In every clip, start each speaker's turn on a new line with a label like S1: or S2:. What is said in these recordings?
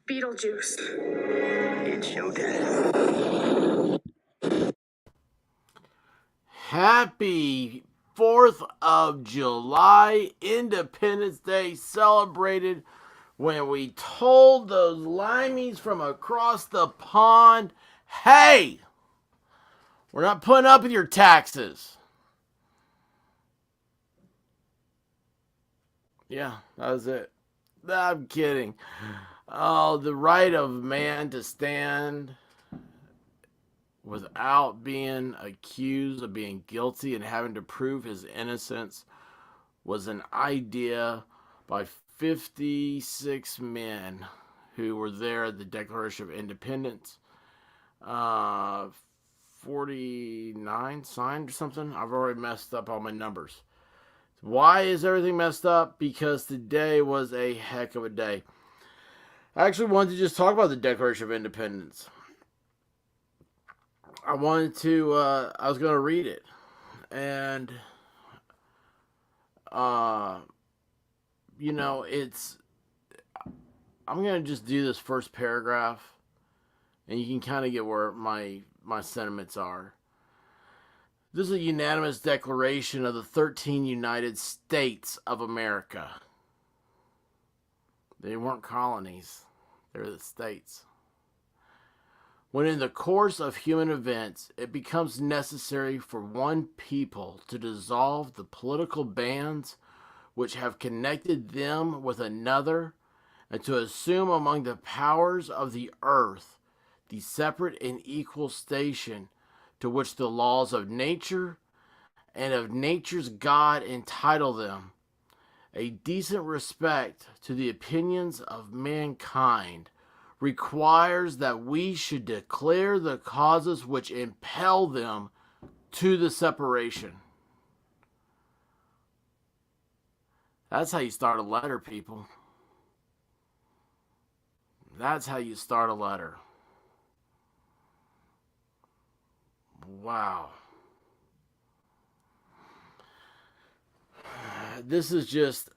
S1: Beetlejuice.
S2: It's showtime.
S3: Happy 4th of July, Independence Day celebrated when we told those limeys from across the pond, hey, we're not putting up with your taxes. Yeah, that was it. I'm kidding. Oh, the right of man to stand without being accused of being guilty and having to prove his innocence was an idea by 56 men who were there at the Declaration of Independence. 49 signed or something. I've already messed up all my numbers. Why is everything messed up? Because today was a heck of a day. I actually wanted to just talk about the Declaration of Independence. I was going to read it. And, I'm going to just do this first paragraph. And you can kind of get where my sentiments are. This is a unanimous declaration of the 13 United States of America. They weren't colonies. They were the states. When in the course of human events, it becomes necessary for one people to dissolve the political bands which have connected them with another, and to assume among the powers of the earth the separate and equal station to which the laws of nature and of nature's God entitle them, a decent respect to the opinions of mankind requires that we should declare the causes which impel them to the separation. That's how you start a letter, people. That's how you start a letter. Wow. This is just,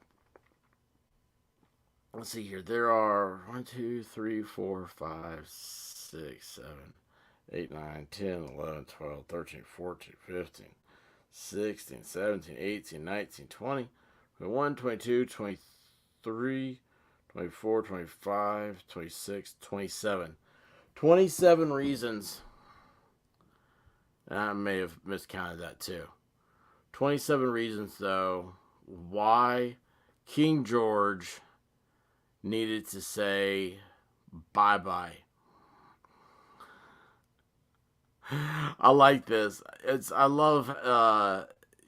S3: let's see here. There are 1, 2, 3, 4, 5, 6, 7, 8, 9, 10, 11, 12, 13, 14, 15, 16, 17, 18, 19, 20, 21, 22, 23, 24, 25, 26, 27. 27 reasons. And I may have miscounted that too. 27 reasons, though, why King George needed to say bye-bye. I like this. I love,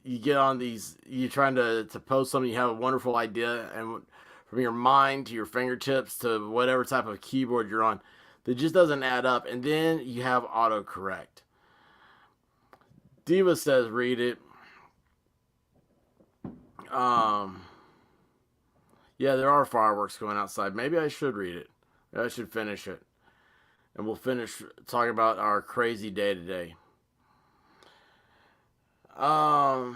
S3: you get on these, you're trying to post something, you have a wonderful idea, and from your mind to your fingertips to whatever type of keyboard you're on, that just doesn't add up, and then you have autocorrect. Diva says, read it. Yeah, there are fireworks going outside. Maybe I should read it. Maybe I should finish it. And we'll finish talking about our crazy day today. The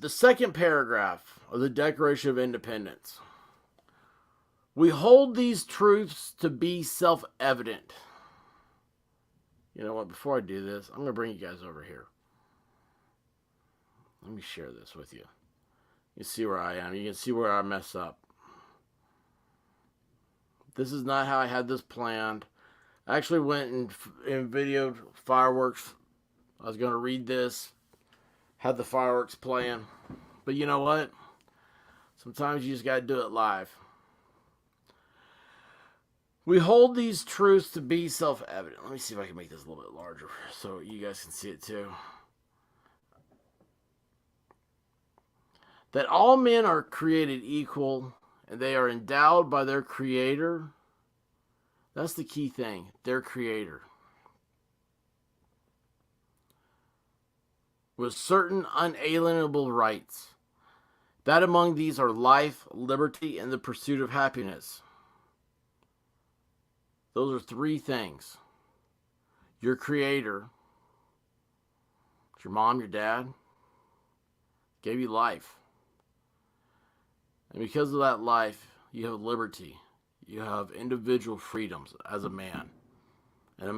S3: second paragraph of the Declaration of Independence. We hold these truths to be self-evident. You know what? Before I do this, I'm going to bring you guys over here. Let me share this with you. You see where I am. You can see where I mess up. This is not how I had this planned. I actually went and videoed fireworks. I was going to read this. Had the fireworks playing. But you know what? Sometimes you just got to do it live. We hold these truths to be self-evident. Let me see if I can make this a little bit larger so you guys can see it too. That all men are created equal and they are endowed by their Creator. That's the key thing, their Creator. With certain unalienable rights. That among these are life, liberty, and the pursuit of happiness. Those are three things. Your Creator, your mom, your dad, gave you life. And because of that life, you have liberty. You have individual freedoms as a man. And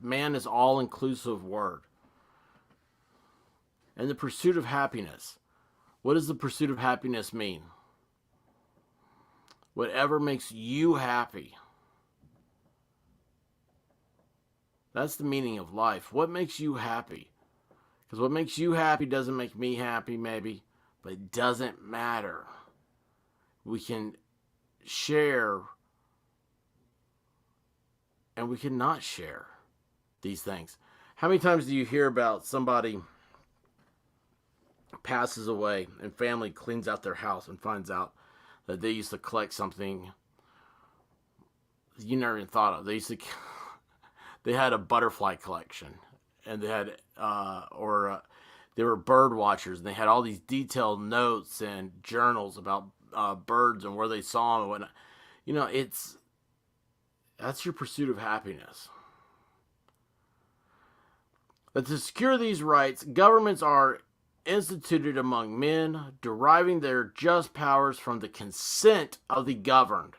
S3: man is all-inclusive word. And the pursuit of happiness. What does the pursuit of happiness mean? Whatever makes you happy. That's the meaning of life. What makes you happy? Because what makes you happy doesn't make me happy, maybe, but it doesn't matter. We can share and we can not share these things. How many times do you hear about somebody passes away and family cleans out their house and finds out that they used to collect something you never even thought of? They had a butterfly collection, and they had they were bird watchers, and they had all these detailed notes and journals about birds and where they saw them and whatnot. You know, that's your pursuit of happiness. But to secure these rights, governments are instituted among men, deriving their just powers from the consent of the governed.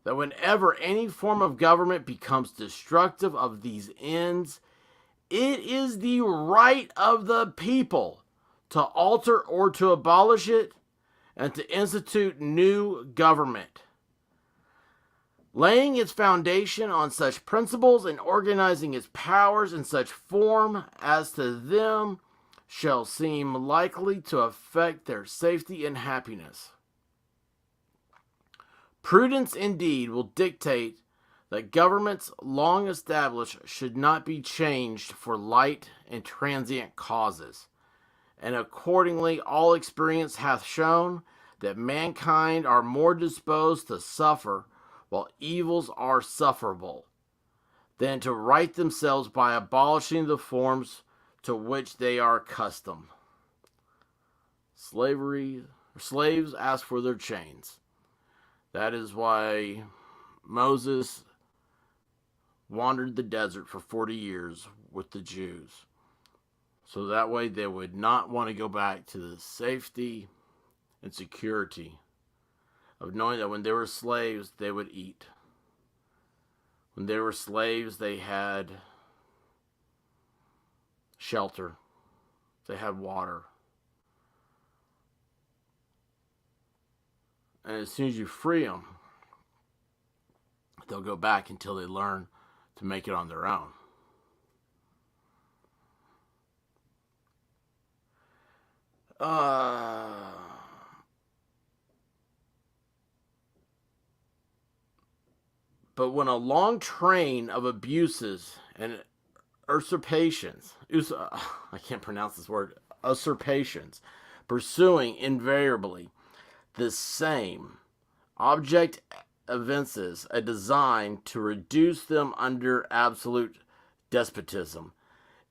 S3: That whenever any form of government becomes destructive of these ends, it is the right of the people to alter or to abolish it and to institute new government, laying its foundation on such principles and organizing its powers in such form as to them shall seem likely to affect their safety and happiness. Prudence indeed will dictate that governments long established should not be changed for light and transient causes, and accordingly all experience hath shown that mankind are more disposed to suffer while evils are sufferable, than to right themselves by abolishing the forms to which they are accustomed. Slaves ask for their chains. That is why Moses wandered the desert for 40 years with the Jews. So that way they would not want to go back to the safety and security of knowing that when they were slaves, they would eat. When they were slaves, they had shelter. They had water. And as soon as you free them, they'll go back until they learn to make it on their own. But when a long train of abuses and usurpations, I can't pronounce this word, usurpations, pursuing invariably the same object evinces a design to reduce them under absolute despotism,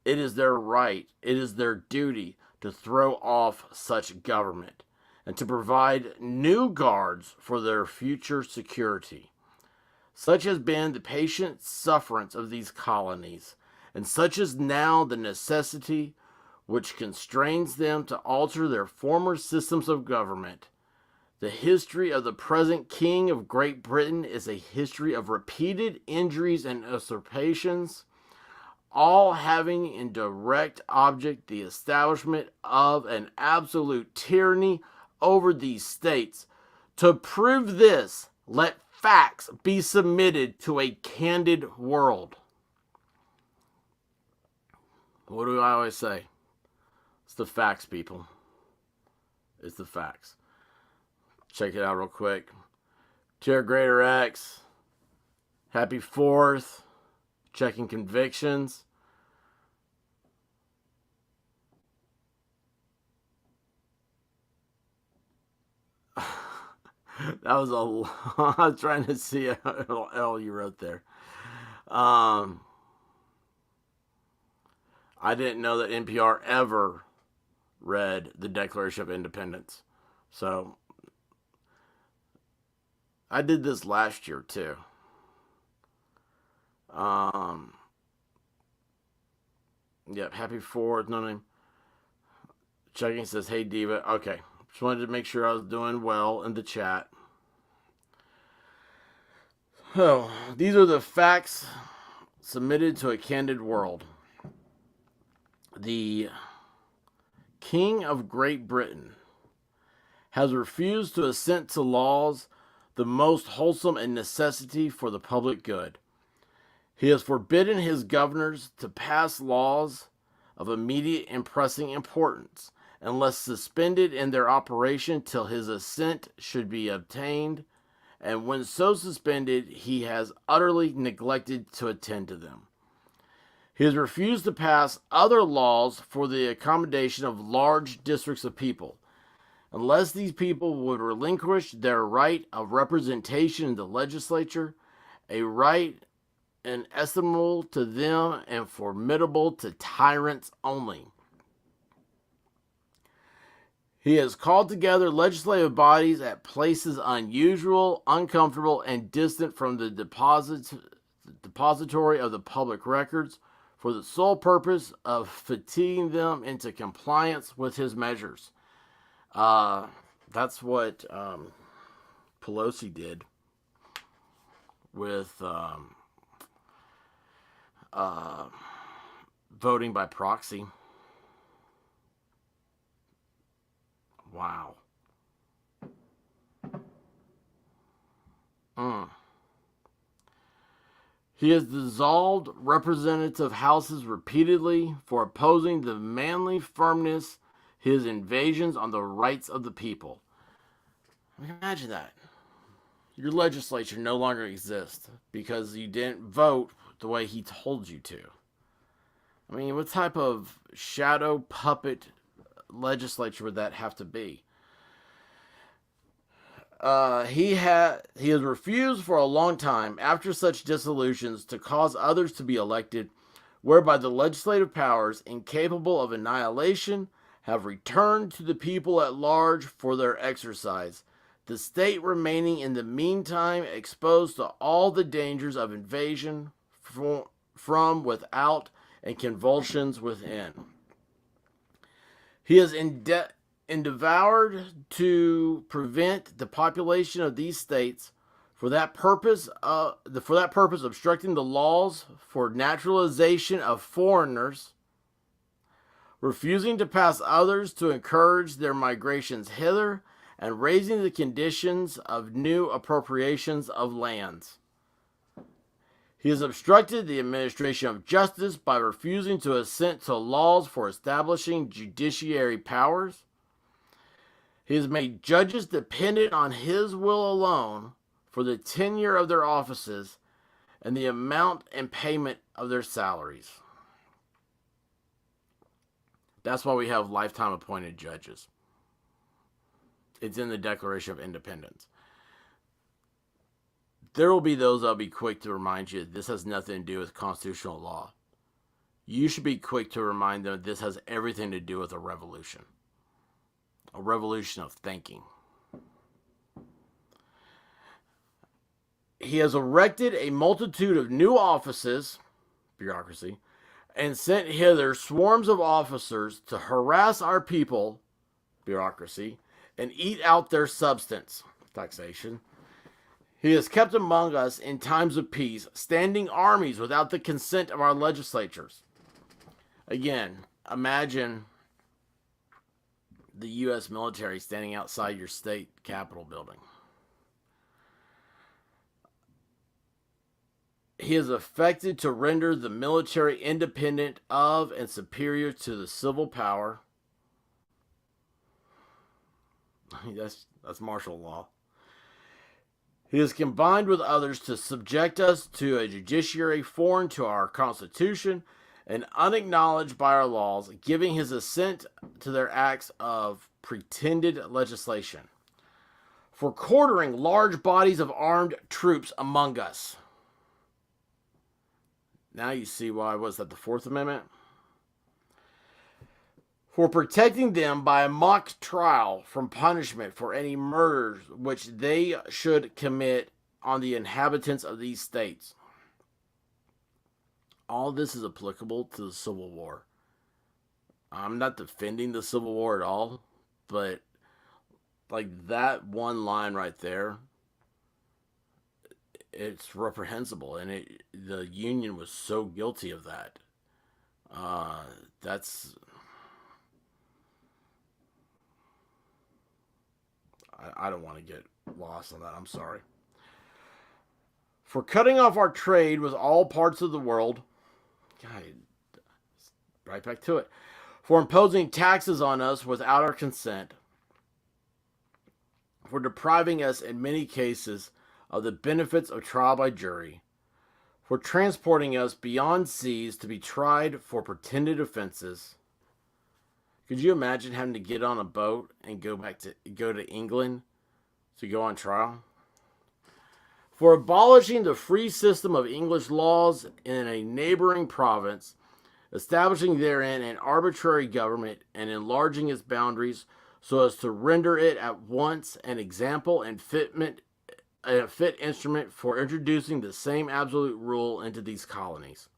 S3: it is their right, it is their duty to throw off such government and to provide new guards for their future security. Such has been the patient sufferance of these colonies, and such is now the necessity which constrains them to alter their former systems of government. The history of the present King of Great Britain is a history of repeated injuries and usurpations, all having in direct object the establishment of an absolute tyranny over these states. To prove this, let facts be submitted to a candid world. What do I always say? It's the facts, people. It's the facts. Check it out real quick. Tier Greater X. Happy 4th. Checking convictions. That was a lot. I was trying to see a little L you wrote there. I didn't know that NPR ever read the Declaration of Independence. So, I did this last year too. Yep, happy 4th. No name. Checking says, hey Diva. Okay. Just wanted to make sure I was doing well in the chat. Oh, these are the facts submitted to a candid world. The King of Great Britain has refused to assent to laws the most wholesome and necessity for the public good. He has forbidden his governors to pass laws of immediate and pressing importance, unless suspended in their operation till his assent should be obtained, and when so suspended, he has utterly neglected to attend to them. He has refused to pass other laws for the accommodation of large districts of people, unless these people would relinquish their right of representation in the legislature, a right inestimable to them and formidable to tyrants only. He has called together legislative bodies at places unusual, uncomfortable, and distant from the depository of the public records for the sole purpose of fatiguing them into compliance with his measures. That's what Pelosi did with voting by proxy. Wow. He has dissolved representative houses repeatedly for opposing the manly firmness his invasions on the rights of the people. Imagine that. Your legislature no longer exists because you didn't vote the way he told you to. I mean, what type of shadow puppet legislature would that have to be? He has refused for a long time, after such dissolutions, to cause others to be elected, whereby the legislative powers, incapable of annihilation, have returned to the people at large for their exercise, the state remaining in the meantime exposed to all the dangers of invasion from without and convulsions within. He has endeavored to prevent the population of these states for that purpose obstructing the laws for naturalization of foreigners, refusing to pass others to encourage their migrations hither, and raising the conditions of new appropriations of lands. He has obstructed the administration of justice by refusing to assent to laws for establishing judiciary powers. He has made judges dependent on his will alone for the tenure of their offices and the amount and payment of their salaries. That's why we have lifetime appointed judges. It's in the Declaration of Independence. There will be those that'll be quick to remind you this has nothing to do with constitutional law. You should be quick to remind them this has everything to do with a revolution of thinking. He has erected a multitude of new offices, bureaucracy, and sent hither swarms of officers to harass our people, bureaucracy, and eat out their substance, taxation. He has kept among us in times of peace standing armies without the consent of our legislatures. Again, imagine the U.S. military standing outside your state capitol building. He has affected to render the military independent of and superior to the civil power. That's martial law. He has combined with others to subject us to a judiciary foreign to our Constitution and unacknowledged by our laws, giving his assent to their acts of pretended legislation, for quartering large bodies of armed troops among us. Now you see why was that the Fourth Amendment? For protecting them by a mock trial from punishment for any murders which they should commit on the inhabitants of these states. All this is applicable to the Civil War. I'm not defending the Civil War at all, but like that one line right there it's reprehensible, and the Union was so guilty of that. That's I don't want to get lost on that. I'm sorry. For cutting off our trade with all parts of the world, God, right back to it. For imposing taxes on us without our consent, for depriving us in many cases of the benefits of trial by jury, for transporting us beyond seas to be tried for pretended offenses. Could you imagine having to get on a boat and go to England to go on trial? For abolishing the free system of English laws in a neighboring province, establishing therein an arbitrary government and enlarging its boundaries so as to render it at once an example and a fit instrument for introducing the same absolute rule into these colonies.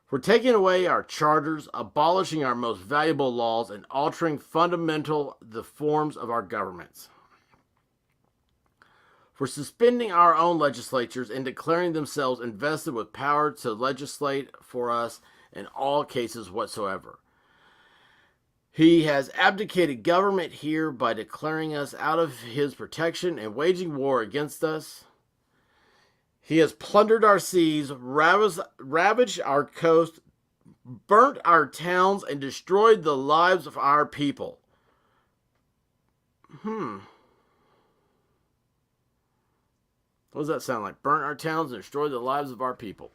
S3: For taking away our charters, abolishing our most valuable laws, and altering fundamental the forms of our governments. For suspending our own legislatures and declaring themselves invested with power to legislate for us in all cases whatsoever. He has abdicated government here by declaring us out of his protection and waging war against us. He has plundered our seas, ravaged our coast, burnt our towns, and destroyed the lives of our people. What does that sound like? Burnt our towns and destroyed the lives of our people.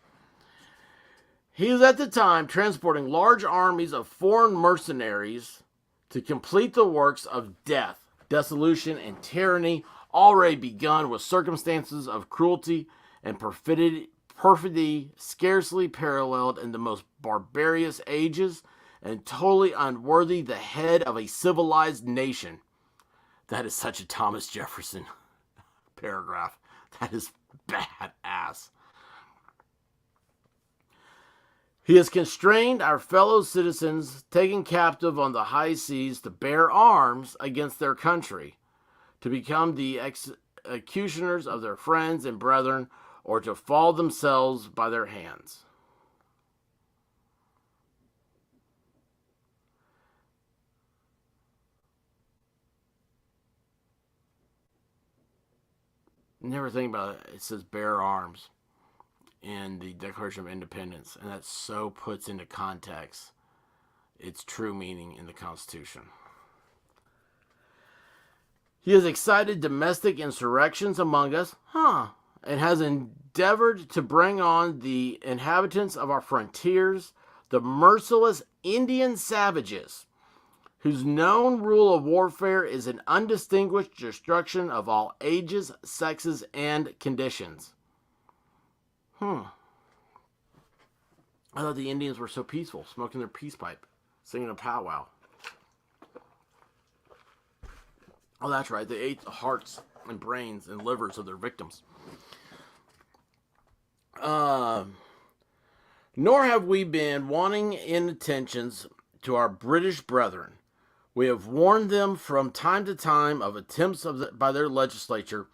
S3: He is at the time transporting large armies of foreign mercenaries to complete the works of death, dissolution, and tyranny already begun with circumstances of cruelty and perfidy scarcely paralleled in the most barbarous ages and totally unworthy the head of a civilized nation. That is such a Thomas Jefferson paragraph. That is badass. He has constrained our fellow citizens taken captive on the high seas to bear arms against their country, to become the executioners of their friends and brethren, or to fall themselves by their hands. Never think about it. It says bear arms in the Declaration of Independence, and that so puts into context its true meaning in the Constitution. He has excited domestic insurrections among us, and has endeavored to bring on the inhabitants of our frontiers, the merciless Indian savages, whose known rule of warfare is an undistinguished destruction of all ages, sexes, and conditions. I thought the Indians were so peaceful, smoking their peace pipe, singing a powwow. Oh, that's right. They ate the hearts and brains and livers of their victims. Nor have we been wanting in attentions to our British brethren. We have warned them from time to time of attempts by their legislature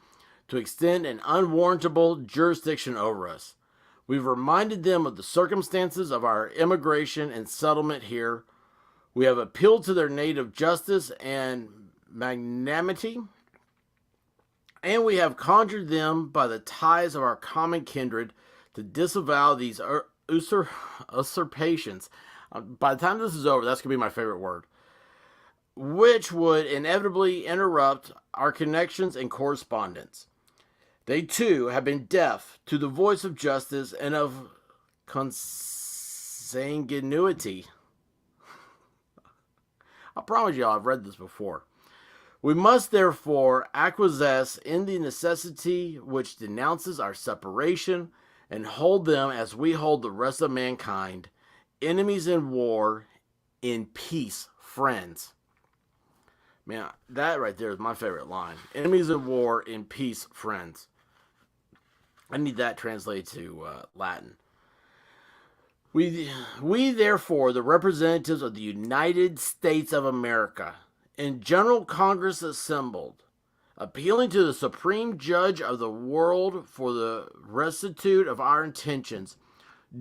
S3: to extend an unwarrantable jurisdiction over us. We've reminded them of the circumstances of our immigration and settlement here. We have appealed to their native justice and magnanimity, and we have conjured them by the ties of our common kindred to disavow these usurpations. By the time this is over, that's going to be my favorite word, which would inevitably interrupt our connections and correspondence. They, too, have been deaf to the voice of justice and of consanguinity. I promise you I've read this before. We must, therefore, acquiesce in the necessity which denounces our separation and hold them as we hold the rest of mankind, enemies in war, in peace, friends. Man, that right there is my favorite line. Enemies in war, in peace, friends. I need that translated to Latin. We therefore, the representatives of the United States of America, in General Congress assembled, appealing to the supreme judge of the world for the rectitude of our intentions,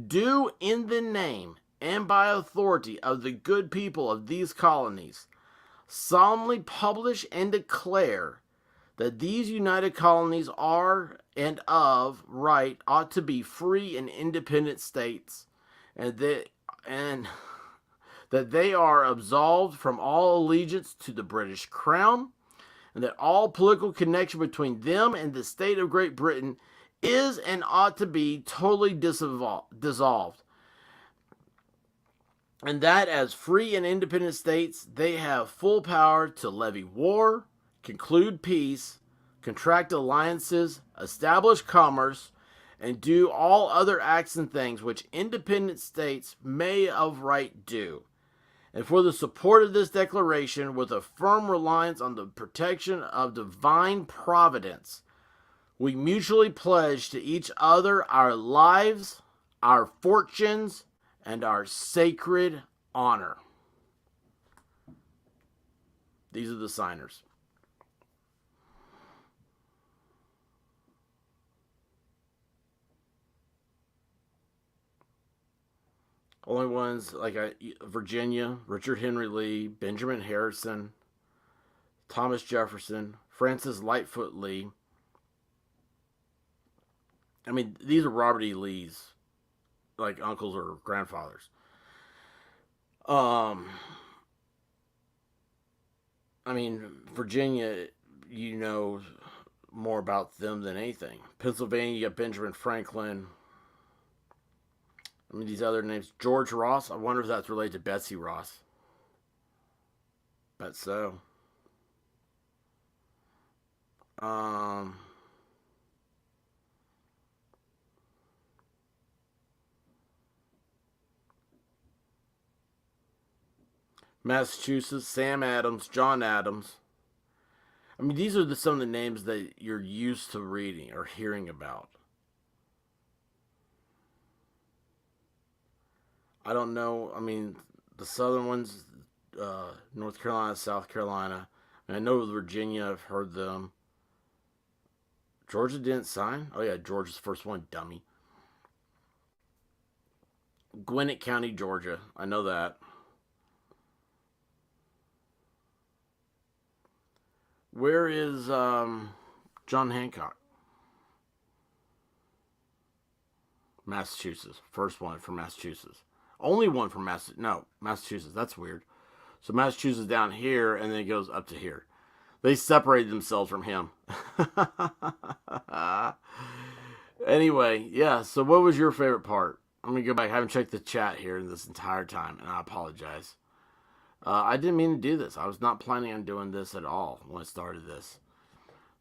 S3: do in the name and by authority of the good people of these colonies solemnly publish and declare that these united colonies are and of right ought to be free and independent states, and that they are absolved from all allegiance to the British Crown, and that all political connection between them and the state of Great Britain is and ought to be totally dissolved, and that as free and independent states they have full power to levy war, conclude peace, contract alliances, establish commerce, and do all other acts and things which independent states may of right do. And for the support of this declaration, with a firm reliance on the protection of divine providence, we mutually pledge to each other our lives, our fortunes, and our sacred honor. These are the signers. Only ones like Virginia, Richard Henry Lee, Benjamin Harrison, Thomas Jefferson, Francis Lightfoot Lee. I mean, these are Robert E. Lee's, like, uncles or grandfathers. I mean, Virginia, you know more about them than anything. Pennsylvania, you got Benjamin Franklin. I mean, these other names. George Ross. I wonder if that's related to Betsy Ross. Bet so. Massachusetts, Sam Adams, John Adams. I mean, these are some of the names that you're used to reading or hearing about. I don't know. I mean, the southern ones, North Carolina, South Carolina. I know Virginia, I've heard them. Georgia didn't sign? Oh, yeah, Georgia's the first one, dummy. Gwinnett County, Georgia. I know that. Where is John Hancock? Massachusetts. First one from Massachusetts. Only one from Massachusetts. No, Massachusetts. That's weird. So Massachusetts down here, and then it goes up to here. They separated themselves from him. Anyway, yeah. So what was your favorite part? I'm going to go back. I haven't checked the chat here this entire time, and I apologize. I didn't mean to do this. I was not planning on doing this at all when I started this.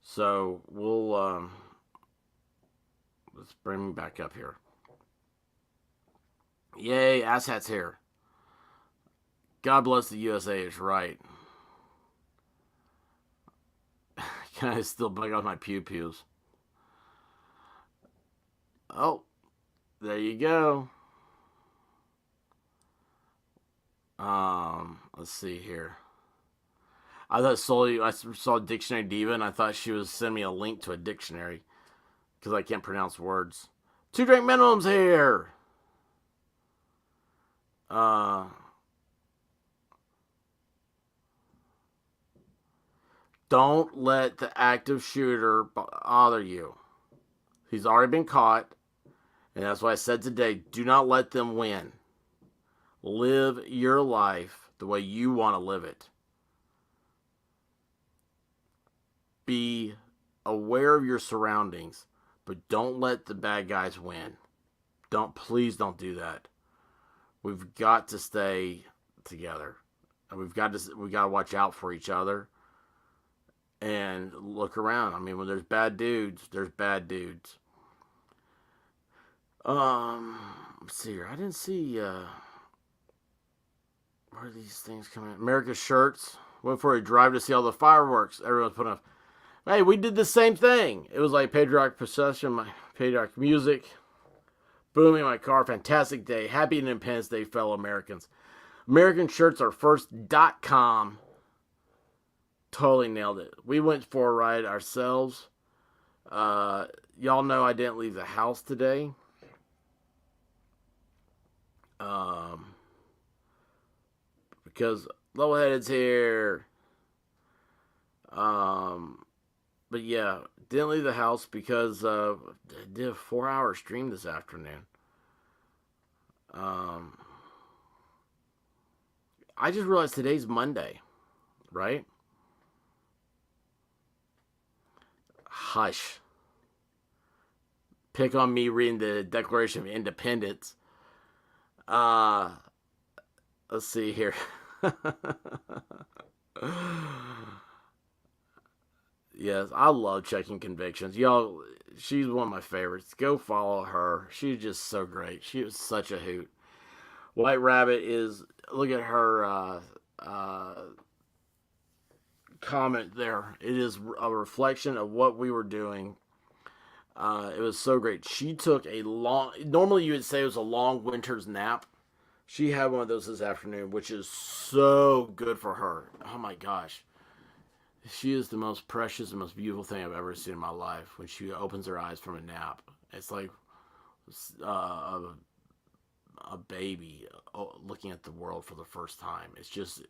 S3: So we'll let's bring me back up here. Yay, asshat's here. God bless the USA is right. Can I still bug out my pew-pews? Oh, there you go. Let's see here. I saw Dictionary Diva, and I thought she was sending me a link to a dictionary because I can't pronounce words. 2 drink minimums here. Don't let the active shooter bother you. He's already been caught, and that's why I said today, do not let them win. Live your life the way you want to live it. Be aware of your surroundings, but don't let the bad guys win. Please don't do that. We've got to stay together, and we've got to watch out for each other and look around. I mean, when there's bad dudes, there's bad dudes. Let's see here. I didn't see where are these things coming? America's shirts. Went for a drive to see all the fireworks. Everyone's putting up. Hey, we did the same thing. It was like patriotic procession, my patriotic music. Booming my car. Fantastic day. Happy Independence Day, fellow Americans. American shirts are first.com. totally nailed it. We went for a ride ourselves. Y'all know I didn't leave the house today. Um, because Lowheaded's here. Um, but yeah, didn't leave the house because I did a 4-hour stream this afternoon. Um, I just realized today's Monday, right? Hush. Pick on me reading the Declaration of Independence. Uh, let's see here. Yes, I love checking convictions. Y'all, she's one of my favorites. Go follow her. She's just so great. She was such a hoot. White Rabbit is, look at her comment there. It is a reflection of what we were doing. It was so great. She took a long, normally you would say it was a long winter's nap. She had one of those this afternoon, which is so good for her. Oh my gosh. She is the most precious and most beautiful thing I've ever seen in my life when she opens her eyes from a nap. It's like a baby looking at the world for the first time. It's just,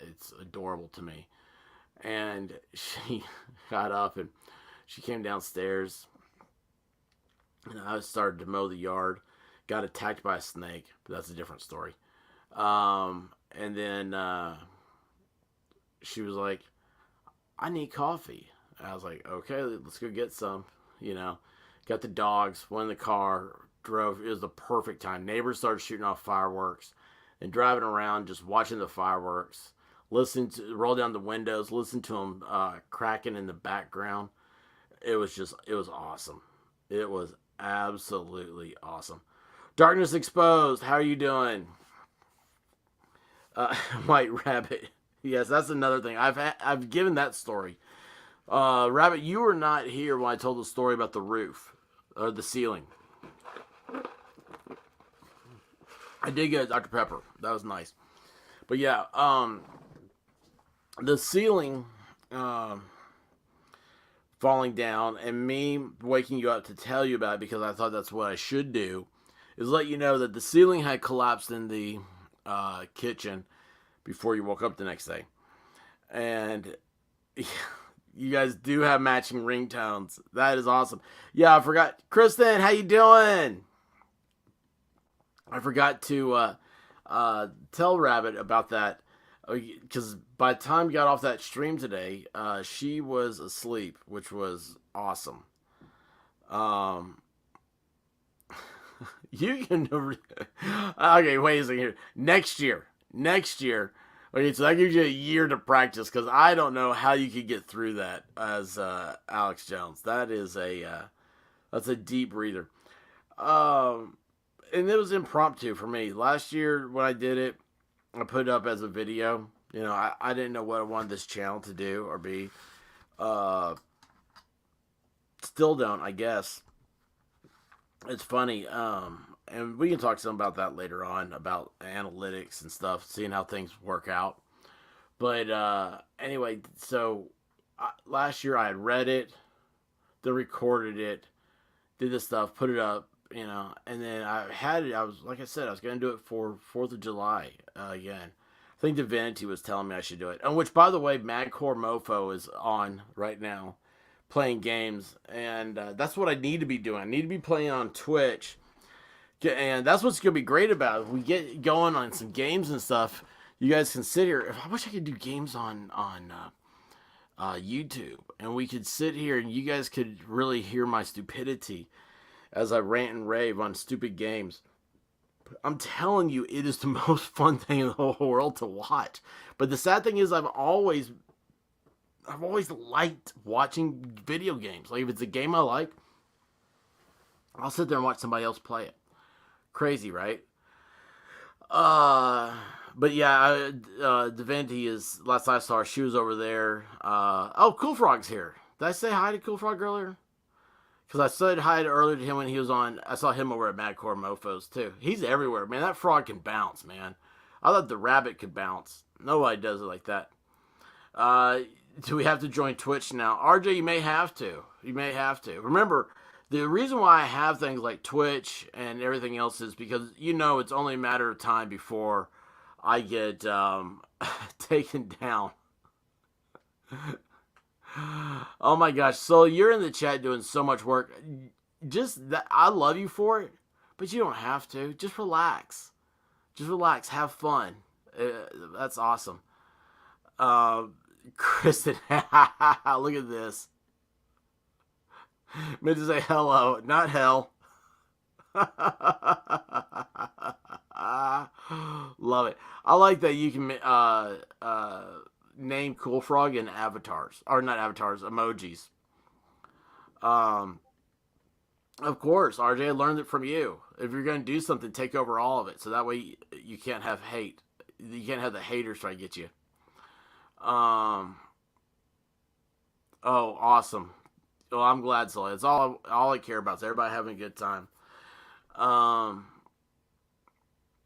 S3: it's adorable to me. And she got up and she came downstairs, and I started to mow the yard. Got attacked by a snake, but that's a different story. And then she was like, I need coffee. And I was like, okay, let's go get some. You know, got the dogs, went in the car, drove. It was the perfect time. Neighbors started shooting off fireworks and driving around, just watching the fireworks, listening to, roll down the windows, listen to them cracking in the background. It was awesome. It was absolutely awesome. Darkness Exposed, how are you doing? White Rabbit. Yes, that's another thing. I've given that story. Rabbit, you were not here when I told the story about the roof or the ceiling. I did get Dr. Pepper. That was nice. But yeah, the ceiling falling down and me waking you up to tell you about it because I thought that's what I should do is let you know that the ceiling had collapsed in the kitchen before you woke up the next day. And you guys do have matching ringtones. That is awesome. Yeah, I forgot. Kristen, how you doing? I forgot to tell Rabbit about that because by the time we got off that stream today, she was asleep, which was awesome. You can okay. Wait a second here. Next year. Okay, so that gives you a year to practice because I don't know how you could get through that as Alex Jones. That is that's a deep breather. And it was impromptu for me. Last year when I did it, I put it up as a video. You know, I didn't know what I wanted this channel to do or be. Still don't, I guess. It's funny. And we can talk some about that later on, about analytics and stuff, seeing how things work out. But anyway, so last year I had read it, then recorded it, did this stuff, put it up, you know, and then I had it. I was, like I said, I was going to do it for 4th of July again. I think Divinity was telling me I should do it. And which, by the way, Madcore Mofo is on right now playing games. And that's what I need to be doing. I need to be playing on Twitch. And that's what's going to be great about it. If we get going on some games and stuff, you guys can sit here. I wish I could do games on YouTube. And we could sit here and you guys could really hear my stupidity as I rant and rave on stupid games. I'm telling you, it is the most fun thing in the whole world to watch. But the sad thing is I've always liked watching video games. Like if it's a game I like, I'll sit there and watch somebody else play it. Crazy, right? But yeah, Divinity is, last I saw her, she was over there. Oh, Cool Frog's here. Did I say hi to Cool Frog earlier? Because I said hi earlier to him when he was on. I saw him over at Madcore Mofos too. He's everywhere, man. That frog can bounce, man. I thought the rabbit could bounce. Nobody does it like that. Uh, do we have to join Twitch now? RJ, you may have to. You may have to. Remember, the reason why I have things like Twitch and everything else is because it's only a matter of time before I get taken down. Oh my gosh! So you're in the chat doing so much work. Just that, I love you for it, but you don't have to. Just relax. Just relax. Have fun. That's awesome. Uh, Kristen, look at this. Meant to say hello, not hell. Love it. I like that you can name Cool Frog in avatars, or not avatars, emojis. Um, of course, RJ, I learned it from you. If you're going to do something, take over all of it, so that way you can't have hate. You can't have the haters try to get you. Um, oh, awesome. Well, I'm glad, Sully. That's all I care about. Is everybody having a good time. Um,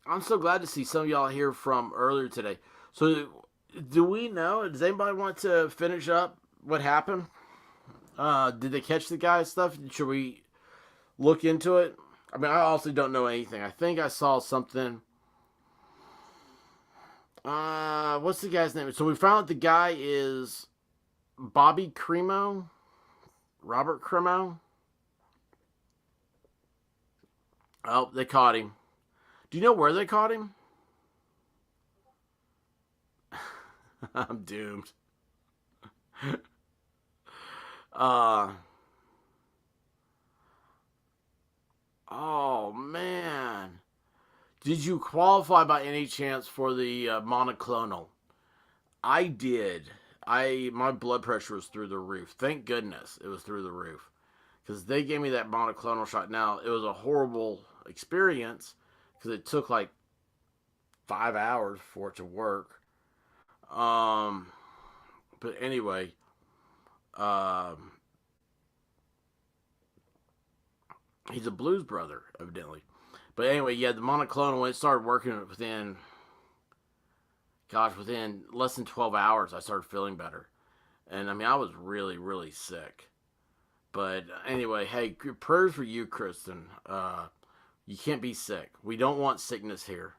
S3: I'm so glad to see some of y'all here from earlier today. So, do we know? Does anybody want to finish up what happened? Did they catch the guy stuff? Should we look into it? I mean, I also don't know anything. I think I saw something. What's the guy's name? So we found out the guy is Bobby Cremo, Robert Cremo. Oh, they caught him. Do you know where they caught him? I'm doomed. uh oh man. Did you qualify by any chance for the monoclonal? I did. My blood pressure was through the roof. Thank goodness it was through the roof. Because they gave me that monoclonal shot. Now, it was a horrible experience because it took like 5 hours for it to work. Um, but anyway, um, he's a blues brother, evidently. But anyway, yeah, the monoclonal, when it started working within less than 12 hours, I started feeling better. And I mean, I was really, really sick. But anyway, hey, prayers for you, Kristen. You can't be sick. We don't want sickness here.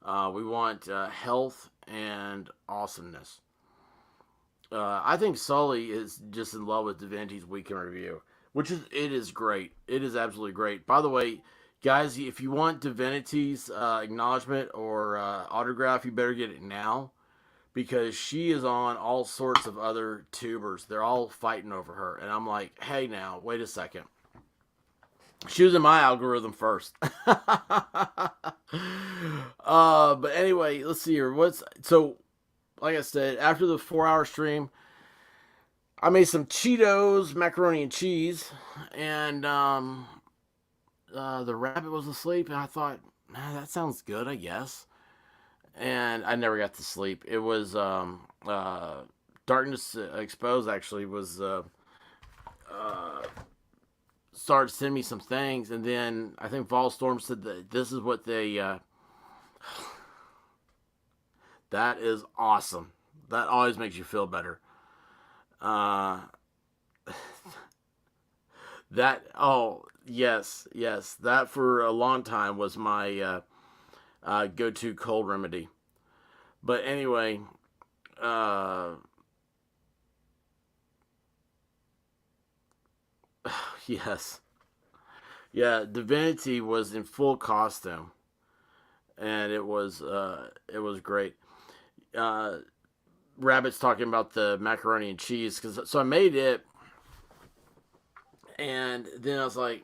S3: We want health and awesomeness. I think Sully is just in love with Divinity's Weekend Review, it is great. It is absolutely great. By the way, guys, if you want Divinity's acknowledgement or autograph, you better get it now because she is on all sorts of other tubers. They're all fighting over her, and I'm like, hey, now wait a second. She was in my algorithm first. But anyway, let's see here. Like I said, after the 4 hour stream, I made some Cheetos, macaroni and cheese, and the rabbit was asleep, and I thought, that sounds good, I guess. And I never got to sleep. It was Darkness Exposed actually was started sending me some things, and then I think Volstorm said that this is what they. That is awesome. That always makes you feel better. Uh, yes, that for a long time was my go-to cold remedy. But anyway, yes, yeah, Divinity was in full costume, and it was great. Uh, Rabbit's talking about the macaroni and cheese so I made it, and then I was like,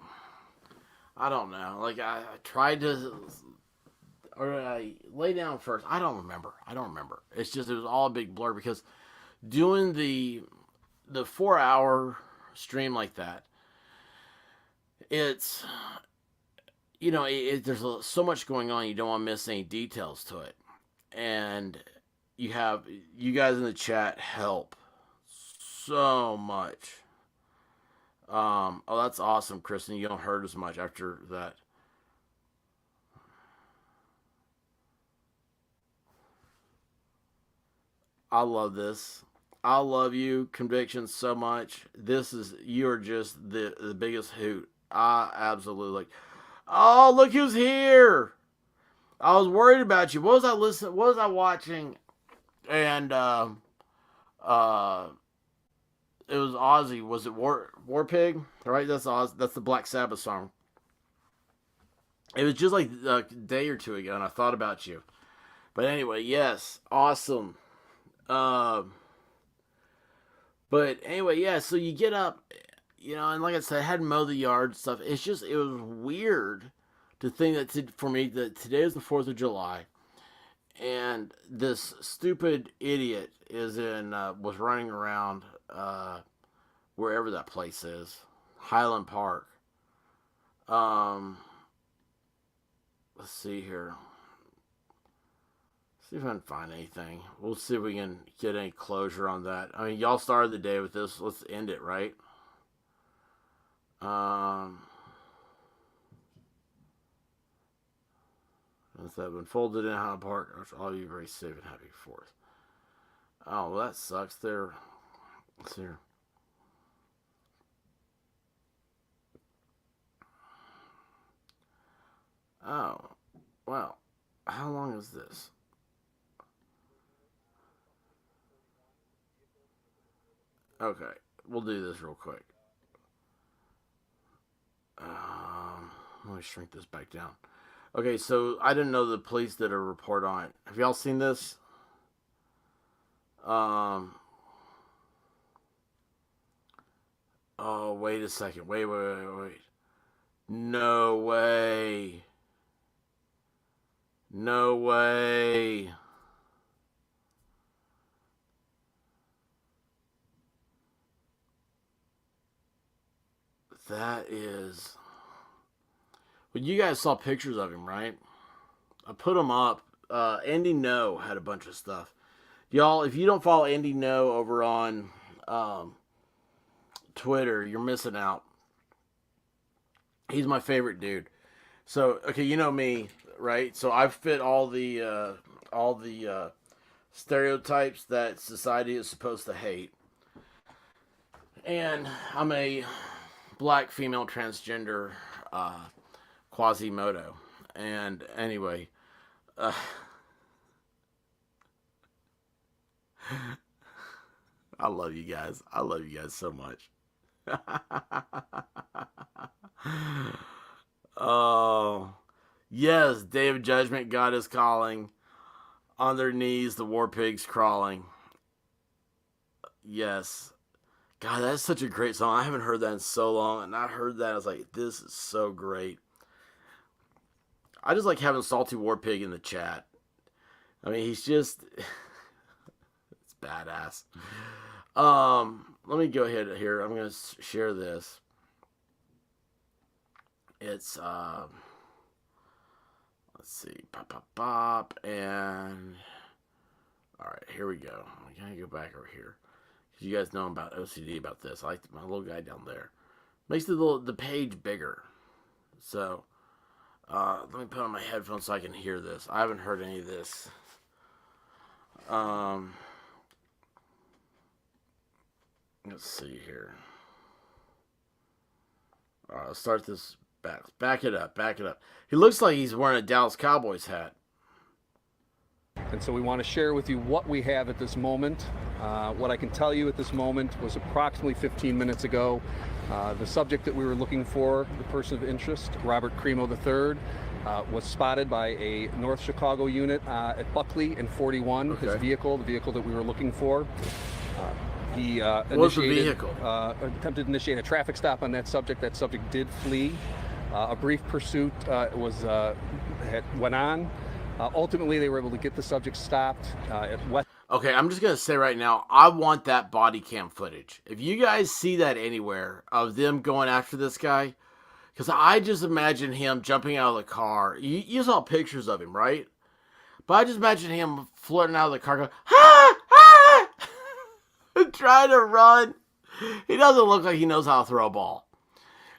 S3: I don't know, like I tried to, or I lay down first. I don't remember. It's just it was all a big blur because doing the 4 hour stream like that, it's there's so much going on. You don't want to miss any details to it, and you guys in the chat help so much. Oh, that's awesome, Kristen. You don't hurt as much after that. I love this. I love you, Conviction, so much. You're just the biggest hoot. I absolutely like. Oh, look who's here! I was worried about you. What was I listening? What was I watching? And uh, it was Ozzy. Was it War Pig? Right, that's Oz. That's the Black Sabbath song. It was just like a day or two ago, and I thought about you. But anyway, yes, awesome. Um, but anyway, yeah. So you get up, and like I said, I had mowed the yard and stuff. It was weird to think for me that today is the 4th of July, and this stupid idiot was running around wherever that place is, Highland Park. Um, let's see here. See if I can find anything. We'll see if we can get any closure on that. I mean, y'all started the day with this. Let's end it, right? As that been folded in Highland Park, all you very safe and happy 4th. Oh, well, that sucks. Let's see here. Oh, well, how long is this? Okay, we'll do this real quick. Let me shrink this back down. Okay, so I didn't know the police did a report on it. Have y'all seen this? Oh, wait a second. Wait. No way. No way. That is. Well, you guys saw pictures of him, right? I put them up. Andy No had a bunch of stuff. Y'all, if you don't follow Andy No over on Twitter, you're missing out. He's my favorite dude. So, okay, you know me, right? So I fit all the stereotypes that society is supposed to hate, and I'm a black female transgender Quasimodo. And anyway, uh, I love you guys. I love you guys so much. Oh, yes, Day of Judgment, God is calling. On their knees, the war pigs crawling. Yes. God, that's such a great song. I haven't heard that in so long. And I heard that. I was like, this is so great. I just like having Salty War Pig in the chat. I mean, he's just. It's badass. Let me go ahead here. I'm going to share this. It's, let's see. Pop. And. Alright, here we go. I'm going to go back over here. You guys know about OCD about this. I like my little guy down there. Makes the page bigger. So, let me put on my headphones so I can hear this. I haven't heard any of this. Let's see here. Alright, let's start this back. Back it up. He looks like he's wearing a Dallas Cowboys hat.
S1: And so we want to share with you what we have at this moment. What I can tell you at this moment was approximately 15 minutes ago. The subject that we were looking for, the person of interest, Robert Cremo III, was spotted by a North Chicago unit at Buckley and 41. Okay. His vehicle, the vehicle that we were looking for. He attempted to initiate a traffic stop on that subject. That subject did flee. A brief pursuit went on. Ultimately, they were able to get the subject stopped at West.
S3: Okay, I'm just going to say right now, I want that body cam footage. If you guys see that anywhere of them going after this guy, because I just imagine him jumping out of the car. You saw pictures of him, right? But I just imagine him flirting out of the car going, trying to run. He doesn't look like he knows how to throw a ball.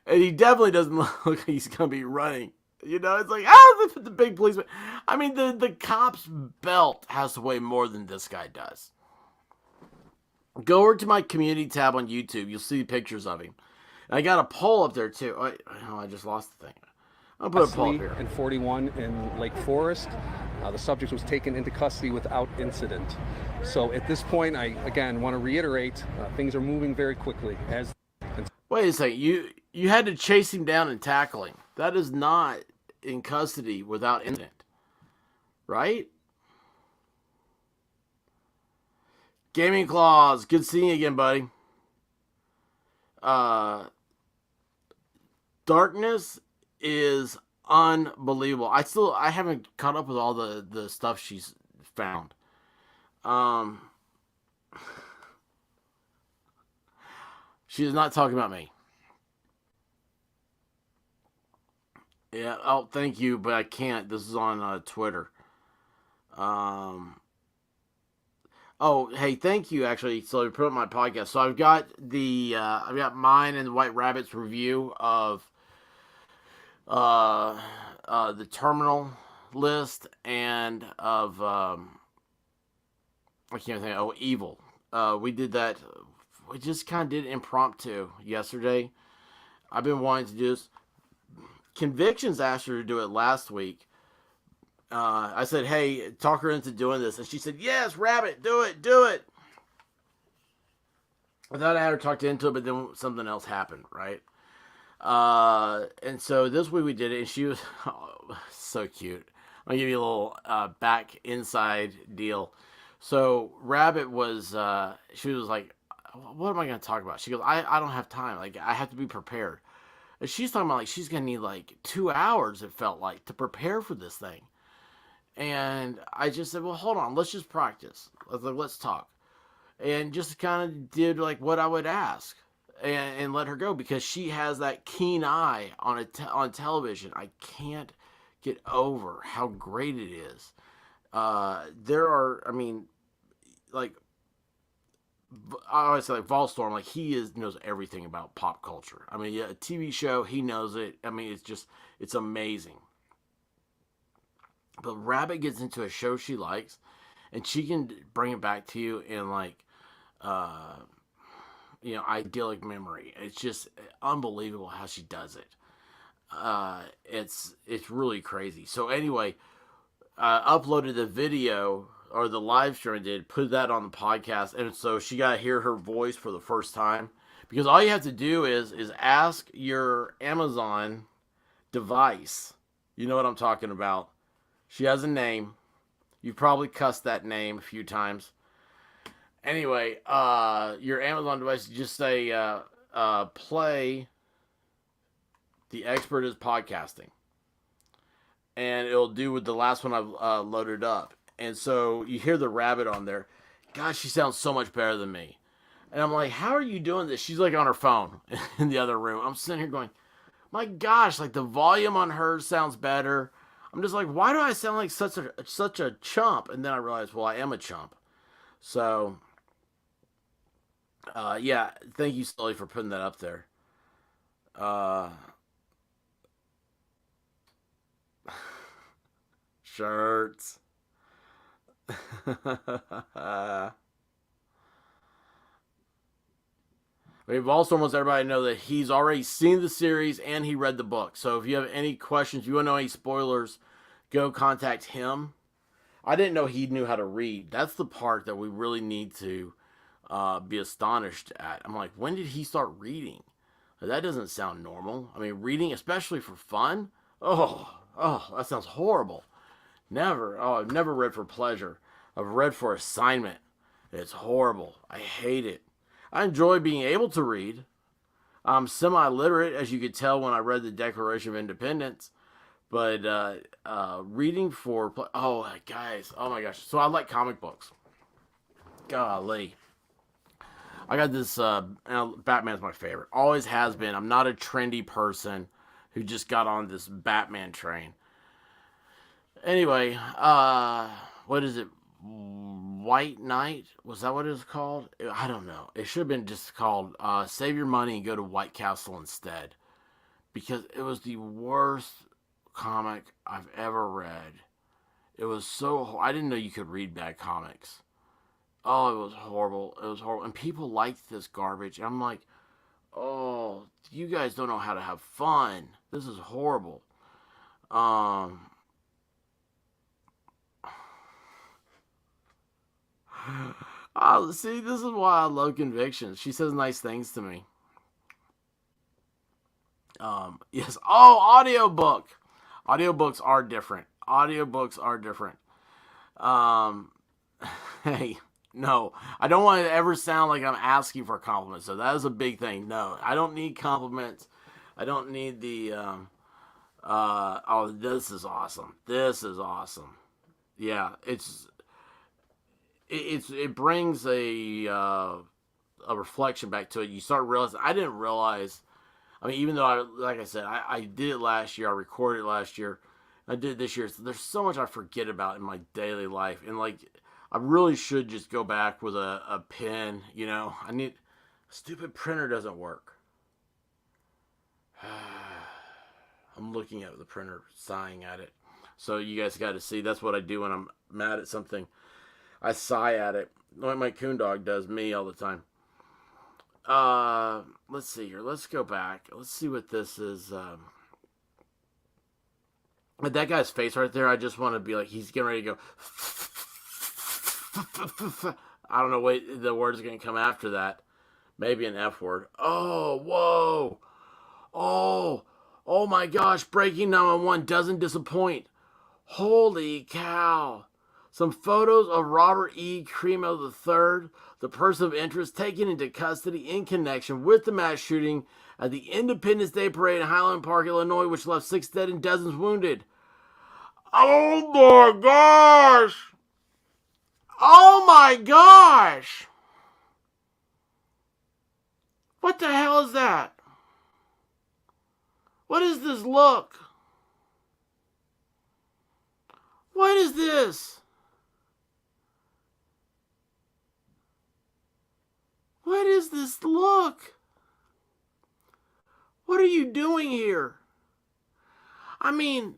S3: And he definitely doesn't look like he's going to be running. You know, it's like, the big policeman. I mean, the cop's belt has to weigh more than this guy does. Go over to my community tab on YouTube. You'll see pictures of him. And I got a poll up there too. I just lost the thing. I'll put a poll up here.
S1: And 41 in Lake Forest. The subject was taken into custody without incident. So at this point, I again want to reiterate, things are moving very quickly.
S3: Wait a second. You had to chase him down and tackle him. That is not in custody without incident, right? Gaming Claws, good seeing you again, buddy. Darkness is unbelievable. I haven't caught up with all the stuff she's found. She's not talking about me. Yeah, oh, thank you, but I can't. This is on Twitter. Oh, hey, thank you, actually. So I put up my podcast. So I've got I've got mine and the White Rabbit's review of the terminal list and of I can't think. Oh, Evil. We did that. We just kind of did impromptu yesterday. I've been wanting to do this. Convictions asked her to do it last week. I said, hey, talk her into doing this. And she said, yes, Rabbit, do it. I thought I had her talked into it, but then something else happened, right? And so this week we did it, and she was so cute. I'll give you a little back inside deal. So Rabbit was, she was like, what am I going to talk about? She goes, I don't have time. Like, I have to be prepared. And she's talking about, like, she's going to need, like, 2 hours, it felt like, to prepare for this thing. And I just said, well, hold on, let's just practice. Let's talk. And just kind of did, like, what I would ask. And let her go, because she has that keen eye on television. I can't get over how great it is. There are, I mean, like, I always say, like, Volstorm, like, knows everything about pop culture. I mean, yeah, a TV show, he knows it. I mean, it's amazing. But Rabbit gets into a show she likes, and she can bring it back to you in, like, idyllic memory. It's just unbelievable how she does it. It's really crazy. So anyway, uploaded the video, or the live stream I did, put that on the podcast, and so she got to hear her voice for the first time. Because all you have to do is ask your Amazon device. You know what I'm talking about. She has a name. You've probably cussed that name a few times. Anyway, your Amazon device, just say, play The Expert is Podcasting. And it'll do with the last one I've loaded up. And so you hear the Rabbit on there. Gosh, she sounds so much better than me. And I'm like, how are you doing this? She's like on her phone in the other room. I'm sitting here going, my gosh, like the volume on hers sounds better. I'm just like, why do I sound like such a chump? And then I realized, well, I am a chump. So, yeah, thank you, Sully, for putting that up there. Shirts. We've also wants everybody to know that he's already seen the series and he read the book. So if you have any questions, you want to know any spoilers, go contact him. I didn't know he knew how to read. That's the part that we really need to be astonished at. I'm like, when did he start reading? That doesn't sound normal. I mean, reading, especially for fun? Oh, that sounds horrible. I've never read for pleasure. I've read for assignment. It's horrible. I hate it. I enjoy being able to read. I'm semi-literate, as you could tell when I read the Declaration of Independence. But reading for... Oh, guys. Oh, my gosh. So I like comic books. Golly. I got this... Batman's my favorite. Always has been. I'm not a trendy person who just got on this Batman train. Anyway, what is it? White Knight? Was that what it was called? I don't know. It should have been just called Save Your Money and Go to White Castle instead. Because it was the worst comic I've ever read. It was so... I didn't know you could read bad comics. Oh, it was horrible. It was horrible. And people liked this garbage. I'm like, oh, you guys don't know how to have fun. This is horrible. Um, oh, see, this is why I love Convictions. She says nice things to me. Yes. Oh, audiobook. Audiobooks are different. Audiobooks are different. Um, hey, no, I don't want to ever sound like I'm asking for compliments. So that is a big thing. No, I don't need compliments. I don't need the, oh, this is awesome. This is awesome. Yeah, it brings a reflection back to it. You start realizing, I didn't realize, I mean, even though like I said, I did it last year. I recorded it last year. I did it this year. So there's so much I forget about in my daily life. And like, I really should just go back with a pen, you know. A stupid printer doesn't work. I'm looking at the printer, sighing at it. So you guys got to see, that's what I do when I'm mad at something. I sigh at it. Like my coon dog does me all the time. Let's see here. Let's go back. Let's see what this is. That guy's face right there, I just want to be like, he's getting ready to go. I don't know what the word's going to come after that. Maybe an F word. Oh, whoa. Oh my gosh. Breaking 911 doesn't disappoint. Holy cow. Some photos of Robert E. Cremo III, the person of interest, taken into custody in connection with the mass shooting at the Independence Day Parade in Highland Park, Illinois, which left 6 dead and dozens wounded. Oh my gosh! Oh my gosh! What the hell is that? What is this look? What is this? What is this look? What are you doing here? I mean,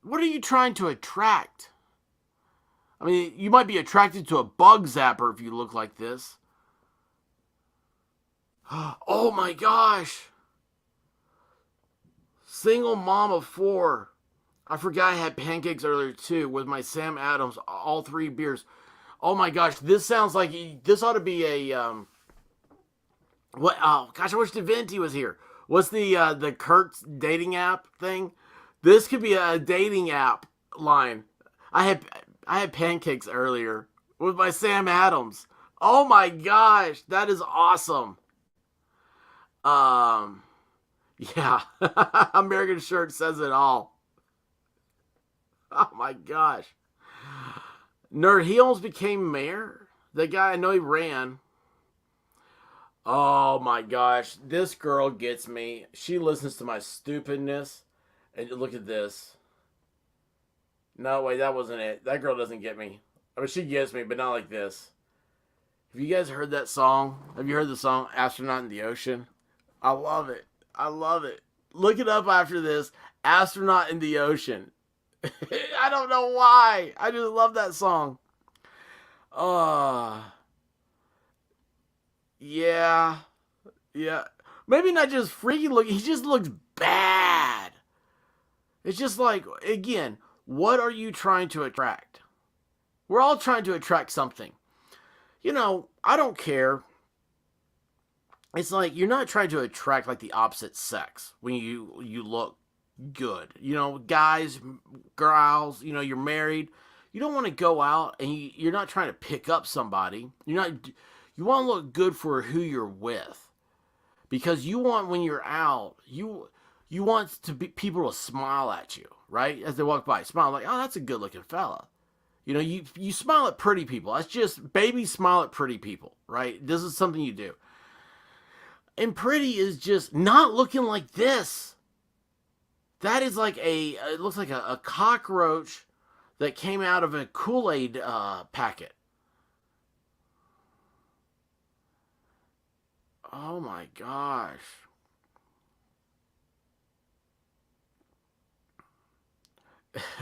S3: what are you trying to attract? I mean, you might be attracted to a bug zapper if you look like this. Oh my gosh. Single mom of 4. I forgot I had pancakes earlier too with my Sam Adams, all 3 beers. Oh my gosh, this sounds like this ought to be a what? Oh gosh, I wish Deventi was here. What's the Kurt's dating app thing? This could be a dating app line. I had pancakes earlier with my Sam Adams. Oh my gosh, that is awesome. Yeah, American shirt says it all. Oh my gosh. Nerd, he almost became mayor. The guy, I know he ran. Oh my gosh, this girl gets me. She listens to my stupidness. And look at this. No, wait, that wasn't it. That girl doesn't get me. I mean, she gets me, but not like this. Have you guys heard that song? Have you heard the song Astronaut in the Ocean? I love it. I love it. Look it up after this. Astronaut in the Ocean. I don't know why. I just love that song. Yeah. Yeah. Maybe not just freaky looking. He just looks bad. It's just like, again, what are you trying to attract? We're all trying to attract something. You know, I don't care. It's like you're not trying to attract like the opposite sex when you look good. You know, guys, girls, you know, you're married. You don't want to go out and you're not trying to pick up somebody. You want to look good for who you're with. Because you want, when you're out, you want to be people to smile at you, right? As they walk by, smile like, oh, that's a good looking fella. You know, you smile at pretty people. That's just, babies smile at pretty people, right? This is something you do. And pretty is just not looking like this. That is like it looks like a cockroach that came out of a Kool-Aid packet. Oh my gosh.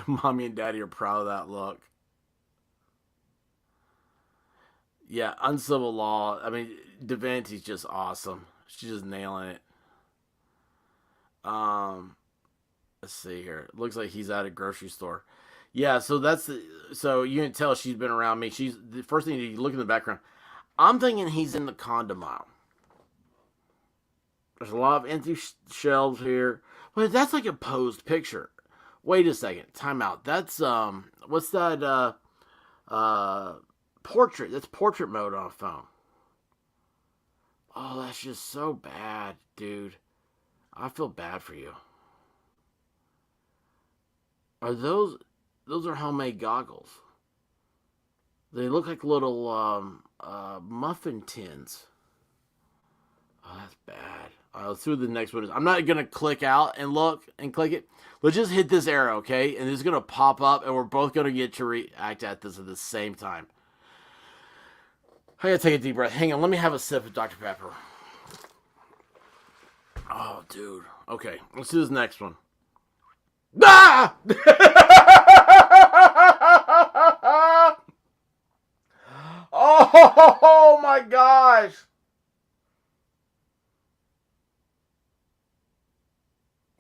S3: Mommy and Daddy are proud of that look. Yeah, Uncivil Law. I mean, Devantie's just awesome. She's just nailing it. Let's see here. It looks like he's at a grocery store. Yeah, so so you can tell she's been around me. She's the first thing you look in the background. I'm thinking he's in the condom aisle. There's a lot of empty shelves here, but that's like a posed picture. Wait a second, time out. That's what's that? Portrait. That's portrait mode on a phone. Oh, that's just so bad, dude. I feel bad for you. Are those are homemade goggles? They look like little muffin tins. Oh, that's bad. Let's do the next one. I'm not gonna click out and look and click it. Let's just hit this arrow, okay? And it's gonna pop up, and we're both gonna get to react at this at the same time. I gotta take a deep breath. Hang on, let me have a sip of Dr. Pepper. Oh, dude. Okay, let's do this next one. Ah! Oh my gosh!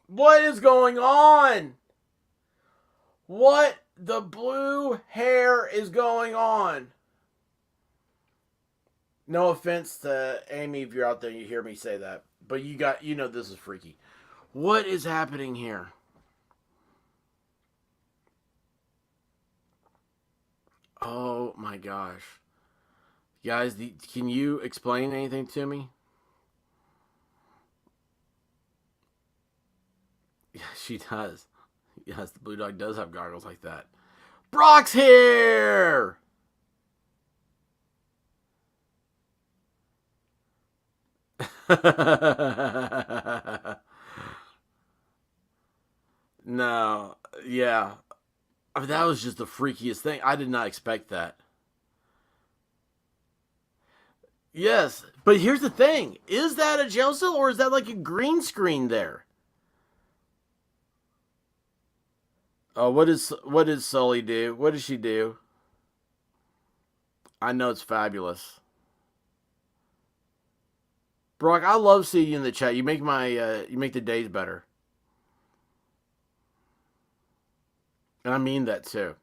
S3: What is going on? What the blue hair is going on? No offense to Amy if you're out there and you hear me say that, but you know this is freaky. What is happening here? Oh my gosh. Guys, can you explain anything to me? Yeah, she does. Yes, the blue dog does have goggles like that. Brock's here! No, yeah. I mean, that was just the freakiest thing. I did not expect that. Yes, but here's the thing. Is that a jail cell or is that like a green screen there? Oh, what does Sully do? What does she do? I know it's fabulous. Brock, I love seeing you in the chat. You make you make the days better. And I mean that too.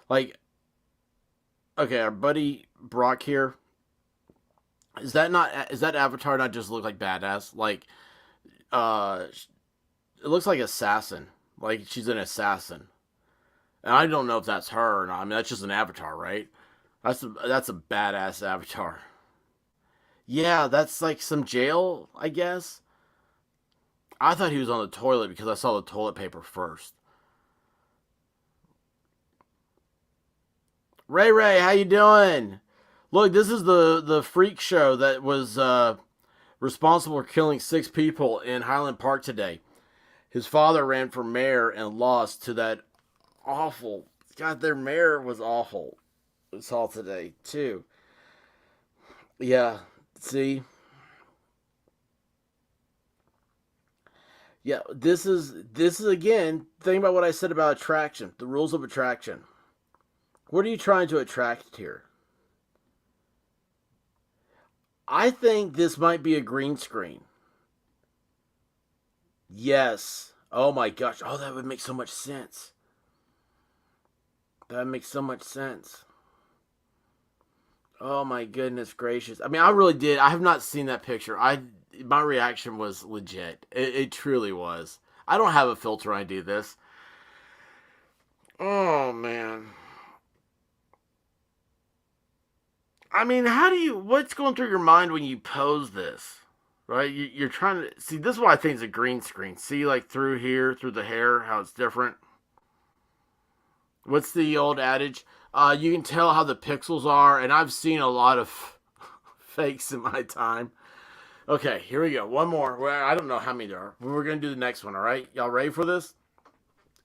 S3: Like, okay, our buddy Brock here. Is that Avatar not just look like badass? Like, it looks like assassin. Like she's an assassin. And I don't know if that's her or not. I mean, that's just an avatar, right? That's a badass avatar. Yeah, that's like some jail, I guess. I thought he was on the toilet because I saw the toilet paper first. Ray, how you doing? Look, this is the freak show that was responsible for killing 6 people in Highland Park today. His father ran for mayor and lost to that awful... God, their mayor was awful. We saw today, too. Yeah, see? Yeah, this is again, think about what I said about attraction. The rules of attraction. What are you trying to attract here? I think this might be a green screen. Yes. Oh my gosh. Oh, that would make so much sense. That makes so much sense. Oh my goodness gracious. I mean, I really did. I have not seen that picture. My reaction was legit. It truly was. I don't have a filter when I do this. Oh man. I mean, what's going through your mind when you pose this? Right? You're trying to... See, this is why I think it's a green screen. See, like, through here, through the hair, how it's different? What's the old adage? You can tell how the pixels are, and I've seen a lot of fakes in my time. Okay, here we go. One more. Well, I don't know how many there are. We're going to do the next one, all right? Y'all ready for this?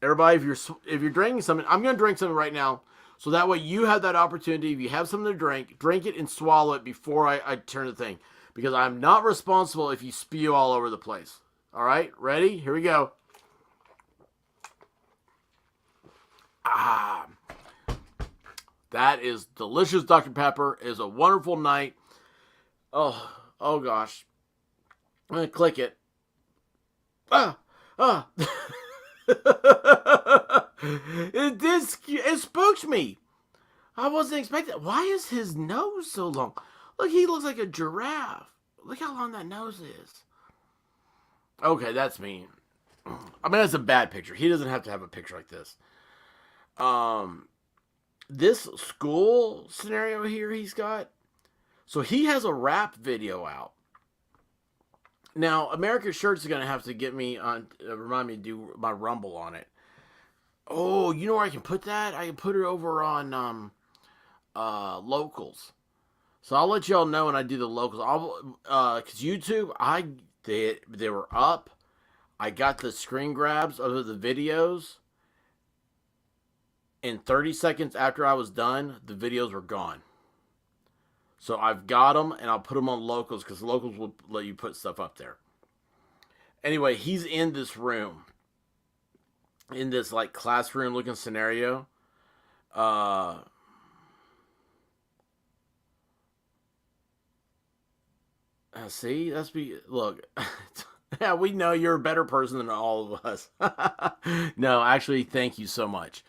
S3: Everybody, if you're drinking something, I'm going to drink something right now. So that way you have that opportunity. If you have something to drink it and swallow it before I turn the thing. Because I'm not responsible if you spew all over the place. All right? Ready? Here we go. Ah. That is delicious, Dr. Pepper. It is a wonderful night. Oh gosh. I'm going to click it. It spooked me. I wasn't expecting. Why is his nose so long? Look, he looks like a giraffe. Look how long that nose is. Okay, that's mean. I mean, that's a bad picture. He doesn't have to have a picture like this. This school scenario here he's got. So he has a rap video out. Now, America's Shirts is going to have to get me on, remind me to do my Rumble on it. Oh, you know where I can put that? I can put it over on locals. So I'll let y'all know when I do the locals. Cause YouTube, they were up. I got the screen grabs of the videos. And 30 seconds after I was done, the videos were gone. So I've got them, and I'll put them on locals, because locals will let you put stuff up there. Anyway, he's in this room. In this, like, classroom-looking scenario. See? Look. Yeah, we know you're a better person than all of us. No, actually, thank you so much.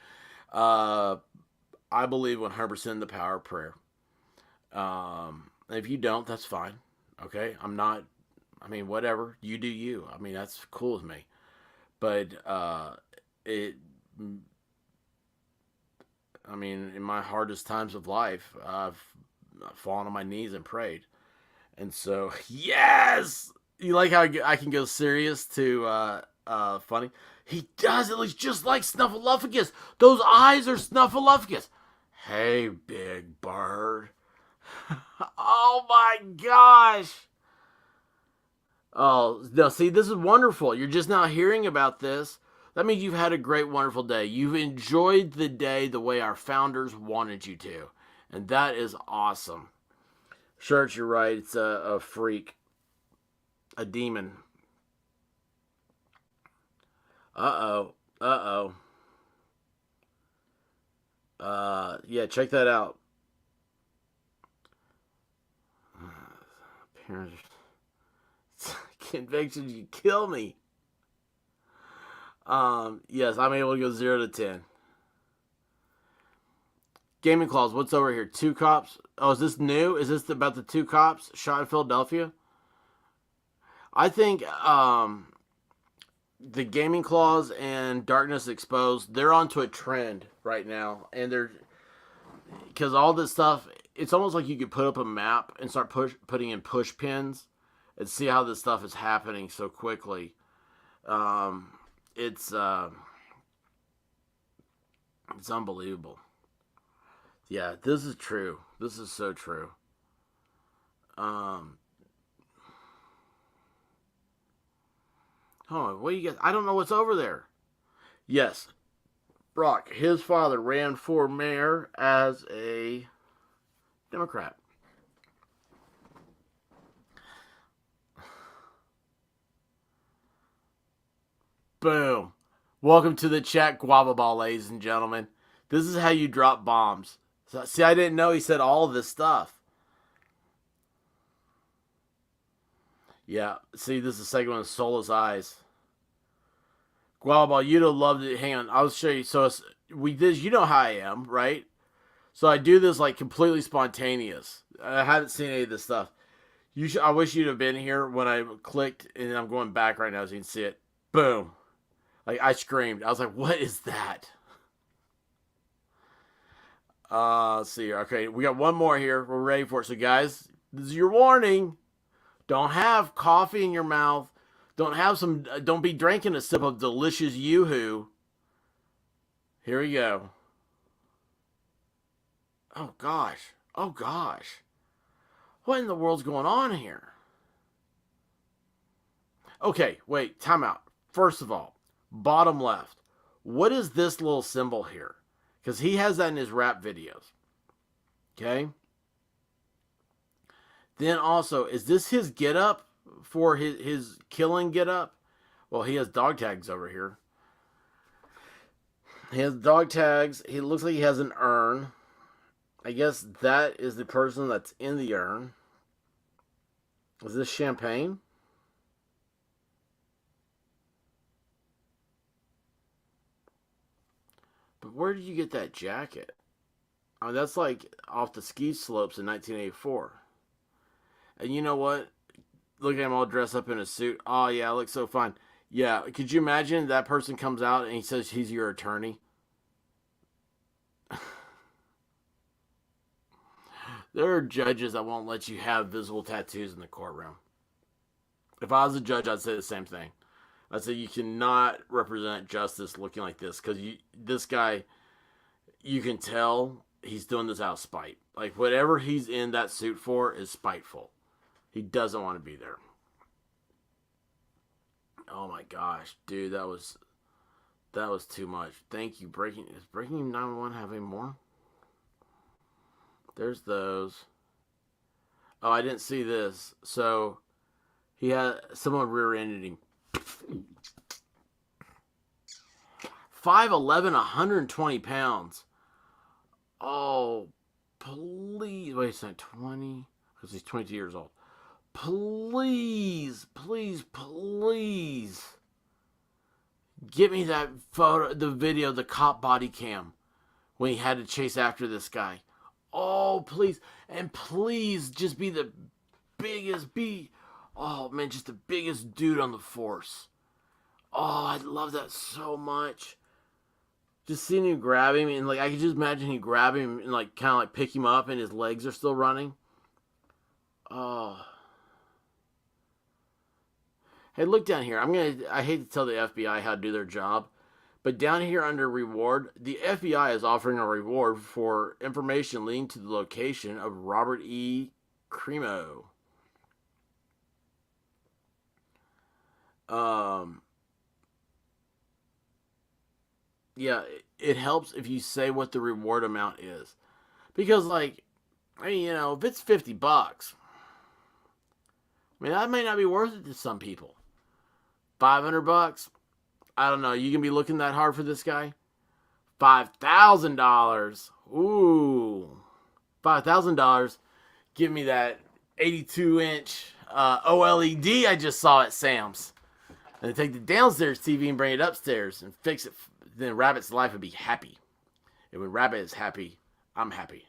S3: I believe 100% in the power of prayer. If you don't, that's fine. Okay? Whatever. You do you. I mean, that's cool with me. But, in my hardest times of life, I've fallen on my knees and prayed. And so, yes! You like how I can go serious to, funny? He does. It looks just like Snuffleupagus. Those eyes are Snuffleupagus. Hey, big bird. Oh my gosh. Oh, no, see, this is wonderful. You're just now hearing about this. That means you've had a great, wonderful day. You've enjoyed the day the way our founders wanted you to. And that is awesome. Shirts, you're right. It's a freak. A demon. Uh-oh. Yeah, check that out. Parents. Convictions, you kill me. Yes, I'm able to go 0 to 10. Gaming Claws, what's over here? 2 cops? Oh, is this new? Is this about the 2 cops shot in Philadelphia? I think, the Gaming Claws and Darkness Exposed, they're onto a trend right now. And because all this stuff, it's almost like you could put up a map and start putting in push pins and see how this stuff is happening so quickly. It's unbelievable. Yeah, this is true. This is so true. Hold on, what do you get? I don't know what's over there. Yes, Brock, his father ran for mayor as a Democrat. Boom. Welcome to the chat, Guava Ball, ladies and gentlemen. This is how you drop bombs. So, see, I didn't know he said all of this stuff. Yeah, see, this is the second one, Soulless Eyes. Guava Ball, you'd have loved it. Hang on, I'll show you. So, you know how I am, right? So, I do this, like, completely spontaneous. I haven't seen any of this stuff. I wish you'd have been here when I clicked, and I'm going back right now so you can see it. Boom. Like, I screamed. I was like, what is that? Let's see here. Okay, we got one more here. We're ready for it. So, guys, this is your warning. Don't have coffee in your mouth. Don't be drinking a sip of delicious Yoo-hoo. Here we go. Oh, gosh. Oh, gosh. What in the world's going on here? Okay, wait. Time out. First of all, bottom left. What is this little symbol here? Because he has that in his rap videos. Okay? Then also, is this his get-up for his killing get-up? Well, he has dog tags over here. He has dog tags. He looks like he has an urn. I guess that is the person that's in the urn. Is this champagne? But where did you get that jacket? I mean, that's like off the ski slopes in 1984. And you know what? Look at him all dressed up in a suit. Oh, yeah, I look so fine. Yeah, could you imagine that person comes out and he says he's your attorney? There are judges that won't let you have visible tattoos in the courtroom. If I was a judge, I'd say the same thing. I'd say you cannot represent justice looking like this because this guy, you can tell he's doing this out of spite. Like whatever he's in that suit for is spiteful. He doesn't want to be there. Oh my gosh, dude, that was too much. Thank you. Is Breaking 911 having more? There's those. Oh, I didn't see this. So he had someone rear-ended him. 5'11", 120 pounds. Oh, please. Wait a second, 20? Because he's 22 years old. Please, please, please. Get me that photo, the video, the cop body cam when he had to chase after this guy. Oh, please. And please just be the biggest, oh, man, just the biggest dude on the force. Oh, I love that so much. Just seeing him grab him, and like I could just imagine he grab him and like kind of like pick him up, and his legs are still running. Oh, hey, look down here. I hate to tell the FBI how to do their job, but down here under reward, the FBI is offering a reward for information leading to the location of Robert E. Cremo. Yeah, it helps if you say what the reward amount is. Because, like, I mean, you know, if it's $50, I mean, that may not be worth it to some people. $500, I don't know. You can be looking that hard for this guy? $5,000. Ooh. $5,000. Give me that 82-inch OLED I just saw at Sam's. And take the downstairs TV and bring it upstairs and fix it. Then Rabbit's life would be happy. And when Rabbit is happy, I'm happy.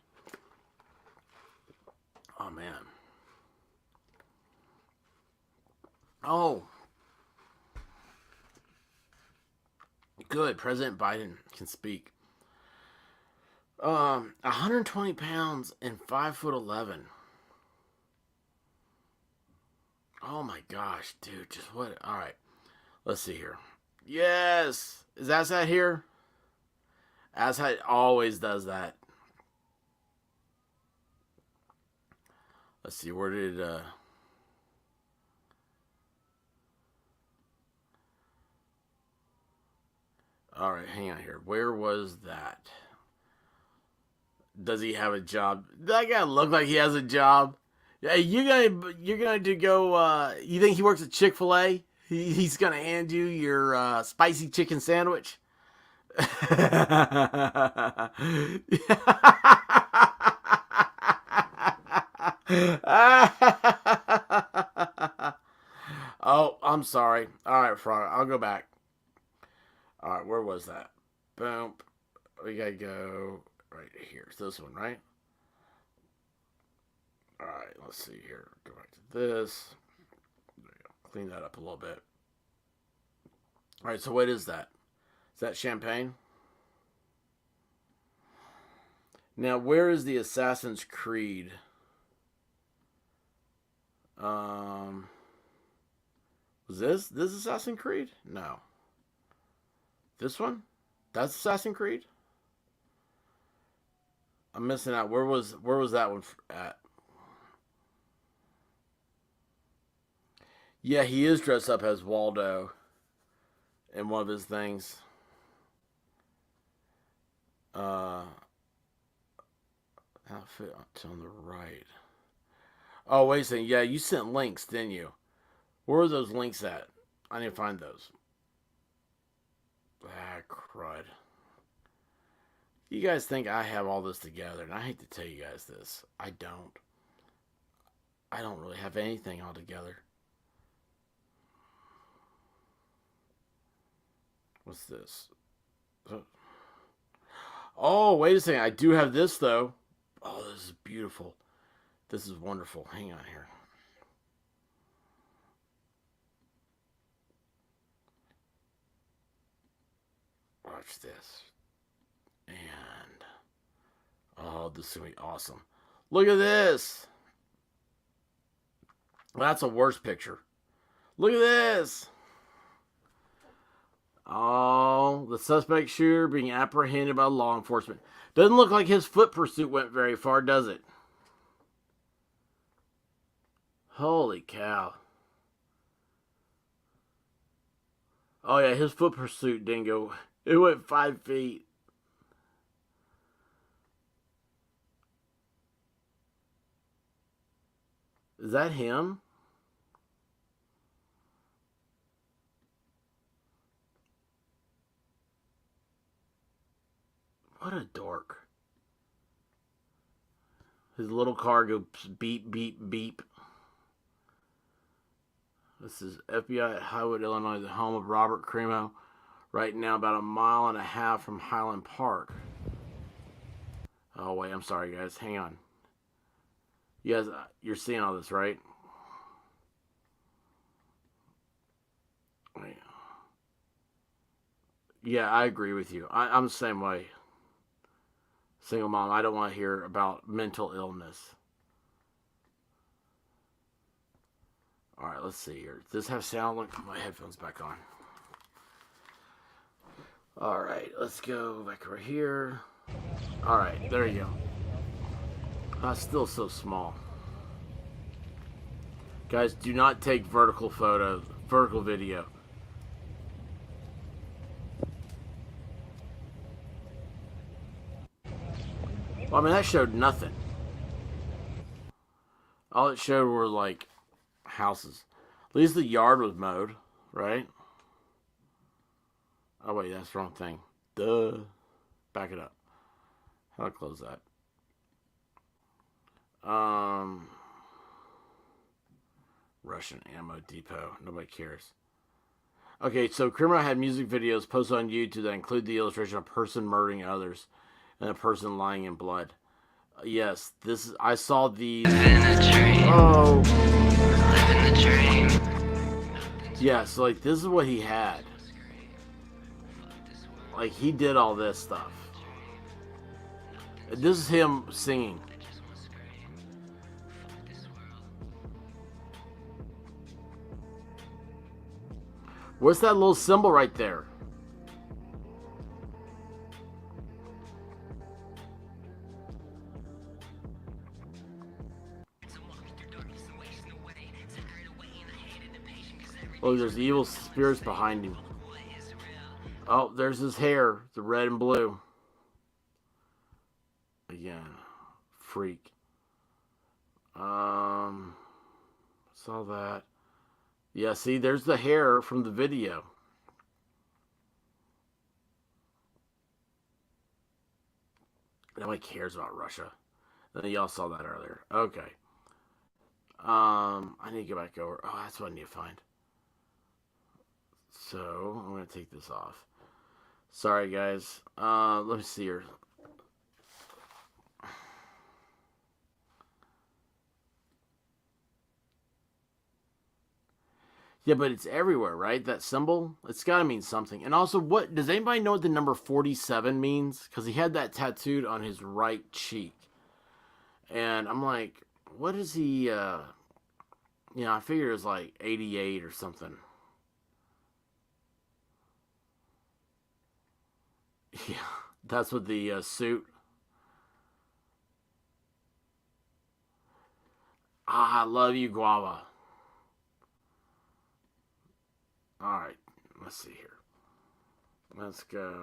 S3: Oh, man. Oh. Good. President Biden can speak. 120 pounds and 5'11". Oh my gosh, dude. Just what? All right. Let's see here. Yes. Is Assad here? Assad always does that. Let's see. Where did... All right, hang on here. Where was that? Does he have a job? That guy look like he has a job. Yeah, you're gonna do go. You think he works at Chick-fil-A? He's gonna hand you your spicy chicken sandwich. Oh, I'm sorry. All right, Frog. I'll go back. All right, where was that? Boom. We gotta go right here. It's this one, right? All right, let's see here. Go back to this. There you go. Clean that up a little bit. All right, so what is that? Is that champagne? Now, where is the Assassin's Creed? Was this Assassin's Creed? No. This one? That's Assassin's Creed? I'm missing out. Where was that one at? Yeah, he is dressed up as Waldo in one of his things. Outfit on the right. Oh, wait a second. Yeah, you sent links, didn't you? Where are those links at? I need to find those. Ah, crud. You guys think I have all this together, and I hate to tell you guys this. I don't. I don't really have anything all together. What's this? Oh, wait a second. I do have this, though. Oh, this is beautiful. This is wonderful. Hang on here. Watch this. And, oh, this is going to be awesome. Look at this. That's a worse picture. Look at this. Oh, the suspect shooter being apprehended by law enforcement. Doesn't look like his foot pursuit went very far, does it? Holy cow. Oh yeah, his foot pursuit didn't go. It went 5 feet. Is that him? What a dork. His little car goes beep, beep, beep. This is FBI at Highwood, Illinois, the home of Robert Cremo. Right now, about 1.5 miles from Highland Park. Oh, wait, I'm sorry, guys. Hang on. You guys, you're seeing all this, right? Wait. Yeah, I agree with you. I'm the same way. Single mom, I don't want to hear about mental illness. Alright, let's see here. Does this have sound? Look, put my headphones back on. Alright, let's go back over here. Alright, there you go. That's still so small. Guys, do not take vertical video. Well, I mean, that showed nothing. All it showed were, like, houses. At least the yard was mowed, right? Oh, wait, that's the wrong thing. Duh. Back it up. How do I close that? Russian ammo depot. Nobody cares. Okay, so criminal had music videos posted on YouTube that include the illustration of a person murdering others and a person lying in blood. Yes, this is. I saw these. Oh. Living the dream. Yeah, so like this is what he had. Like he did all this stuff. This is him singing. What's that little symbol right there? Oh, there's evil spirits behind him. Oh, there's his hair, the red and blue. Again, freak. Saw that. Yeah, see, there's the hair from the video. Nobody cares about Russia. Then y'all saw that earlier. Okay. I need to go back over. Oh, that's what I need to find. So, I'm going to take this off. Sorry, guys. Let me see here. Yeah, but it's everywhere, right? That symbol? It's got to mean something. And also, what does anybody know what the number 47 means? Because he had that tattooed on his right cheek. And I'm like, what is he, I figure it was like 88 or something. Yeah, that's what the suit. I love you, Guava. Alright, let's see here. Let's go.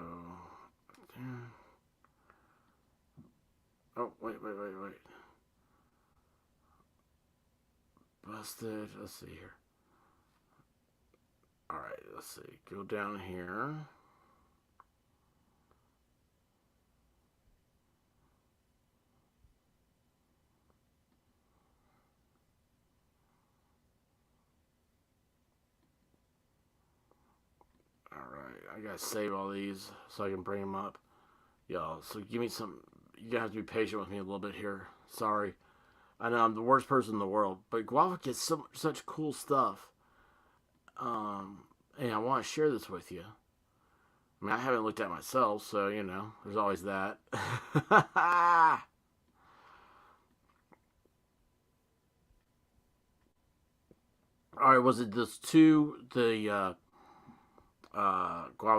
S3: Oh, wait. Busted. Let's see here. Alright, let's see. Go down here. I gotta save all these so I can bring them up. Y'all, so give me some. You're gonna have to be patient with me a little bit here. Sorry. I know I'm the worst person in the world, but Guava gets such cool stuff. And I want to share this with you. I mean, I haven't looked at it myself, so, you know, there's always that. Alright, was it this Guava,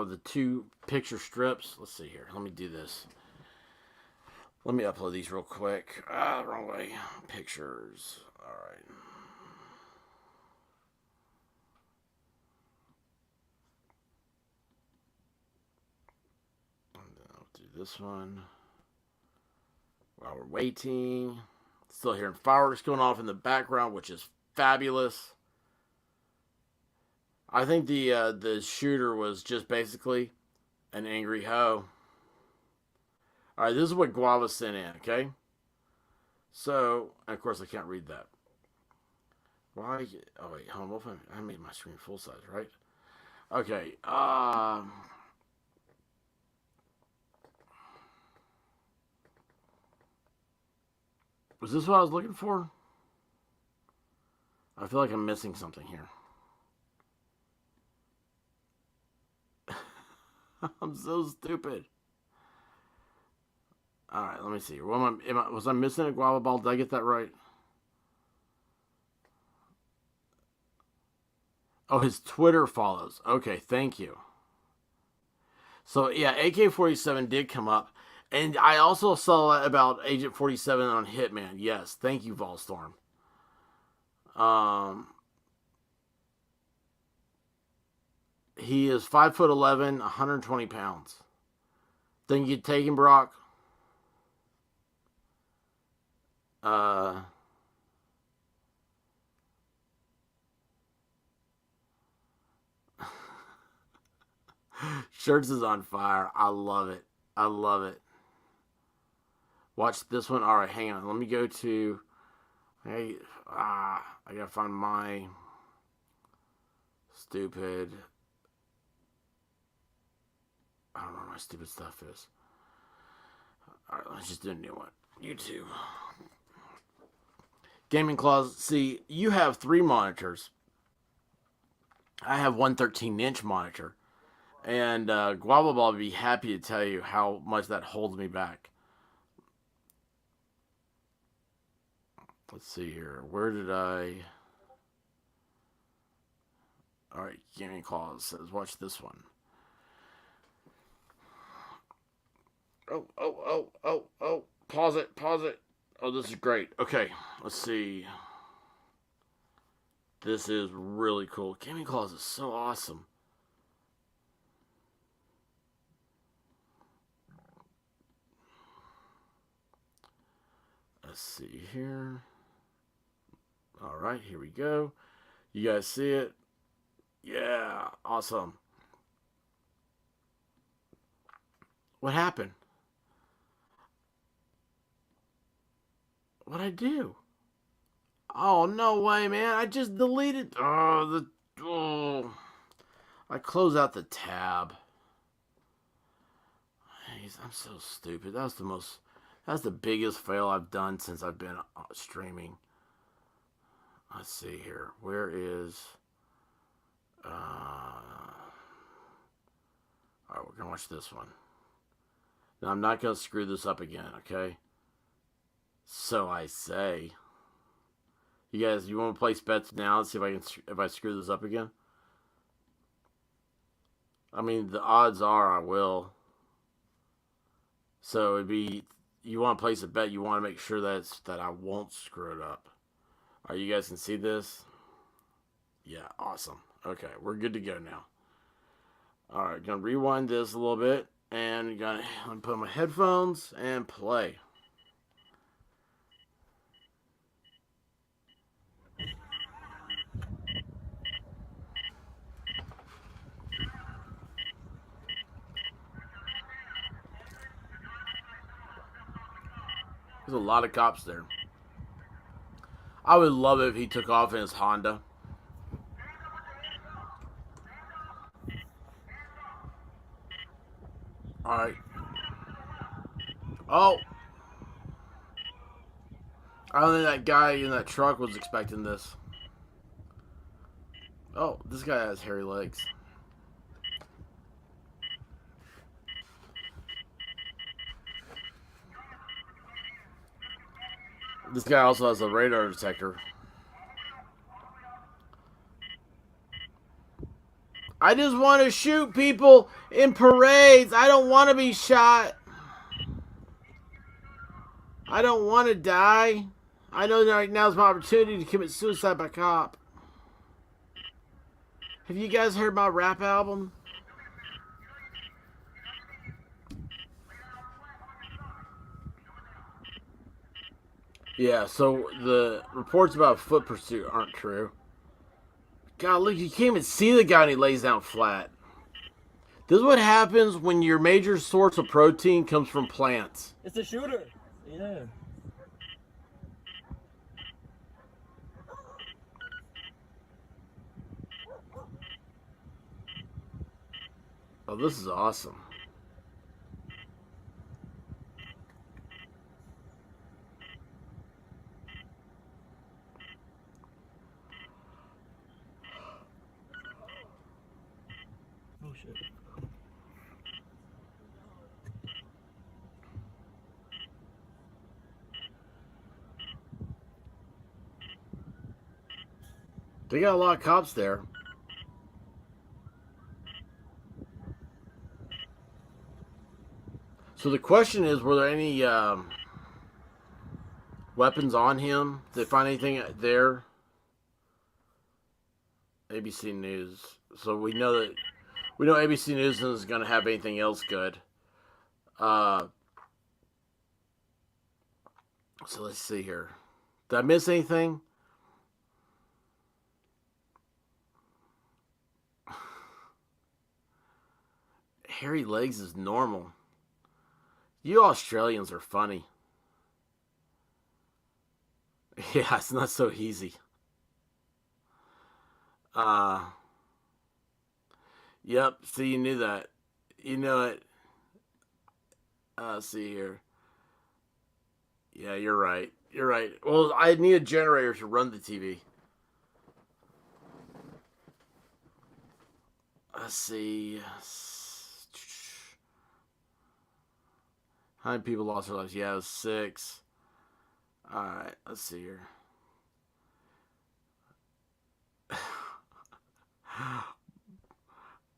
S3: the two picture strips? Let's see here. Let me do this. Let me upload these real quick. Wrong way. Pictures. Alright. I'll do this one. While we're waiting. Still hearing fireworks going off in the background, which is fabulous. I think the shooter was just basically an angry hoe. Alright, this is what Guava sent in, okay? So, and of course I can't read that. Why? Oh wait, hold on. I made my screen full size, right? Okay, was this what I was looking for? I feel like I'm missing something here. I'm so stupid. Alright, let me see. Was I missing a guava ball? Did I get that right? Oh, his Twitter follows. Okay, thank you. So, yeah, AK-47 did come up. And I also saw about Agent 47 on Hitman. Yes, thank you, Volstorm. He is 5'11", 120 pounds. Think you'd take him, Brock? Shirts is on fire. I love it. I love it. Watch this one. All right, hang on. Let me go to. Hey, I gotta find my stupid. I don't know what my stupid stuff is. All right, let's just do a new one. YouTube. Gaming Claws. See, you have 3 monitors. I have one 13-inch monitor. And Guava Ball would be happy to tell you how much that holds me back. Let's see here. Where did I... Alright, Gaming Claws says, watch this one. Oh. Pause it. Oh, this is great. Okay, let's see. This is really cool. Gaming Claws is so awesome. Let's see here. Alright, here we go. You guys see it? Yeah, awesome. What happened? What'd I do? Oh, no way, man. I just deleted... I closed out the tab. I'm so stupid. That's the biggest fail I've done since I've been streaming. Let's see here. Where is... Alright, we're going to watch this one. Now, I'm not going to screw this up again, okay? So I say. You guys, you want to place bets now? Let's see if I screw this up again. I mean, the odds are I will. So it'd be... You want to place a bet, you want to make sure that I won't screw it up. Alright, you guys can see this? Yeah, awesome. Okay, we're good to go now. Alright, gonna rewind this a little bit. And gonna put on my headphones and play. There's a lot of cops there. I would love it if he took off in his Honda. Alright. Oh! I don't think that guy in that truck was expecting this. Oh, this guy has hairy legs. This guy also has a radar detector. I just want to shoot people in parades. I don't want to be shot. I don't want to die. I know right now is my opportunity to commit suicide by cop. Have you guys heard my rap album? Yeah, so the reports about foot pursuit aren't true. God, look, you can't even see the guy when he lays down flat. This is what happens when your major source of protein comes from plants.
S4: It's a shooter. Yeah.
S3: Oh, this is awesome.
S4: Oh shit.
S3: They got a lot of cops there. So the question is, were there any weapons on him? Did they find anything there? ABC News. So we know ABC News isn't going to have anything else good. So let's see here. Did I miss anything? Hairy legs is normal. You Australians are funny. Yeah, it's not so easy. Yep, see, you knew that. You know it. See here. Yeah, you're right. You're right. Well, I need a generator to run the TV. Let's see. How many people lost their lives? Yeah, it was 6. Alright, let's see here.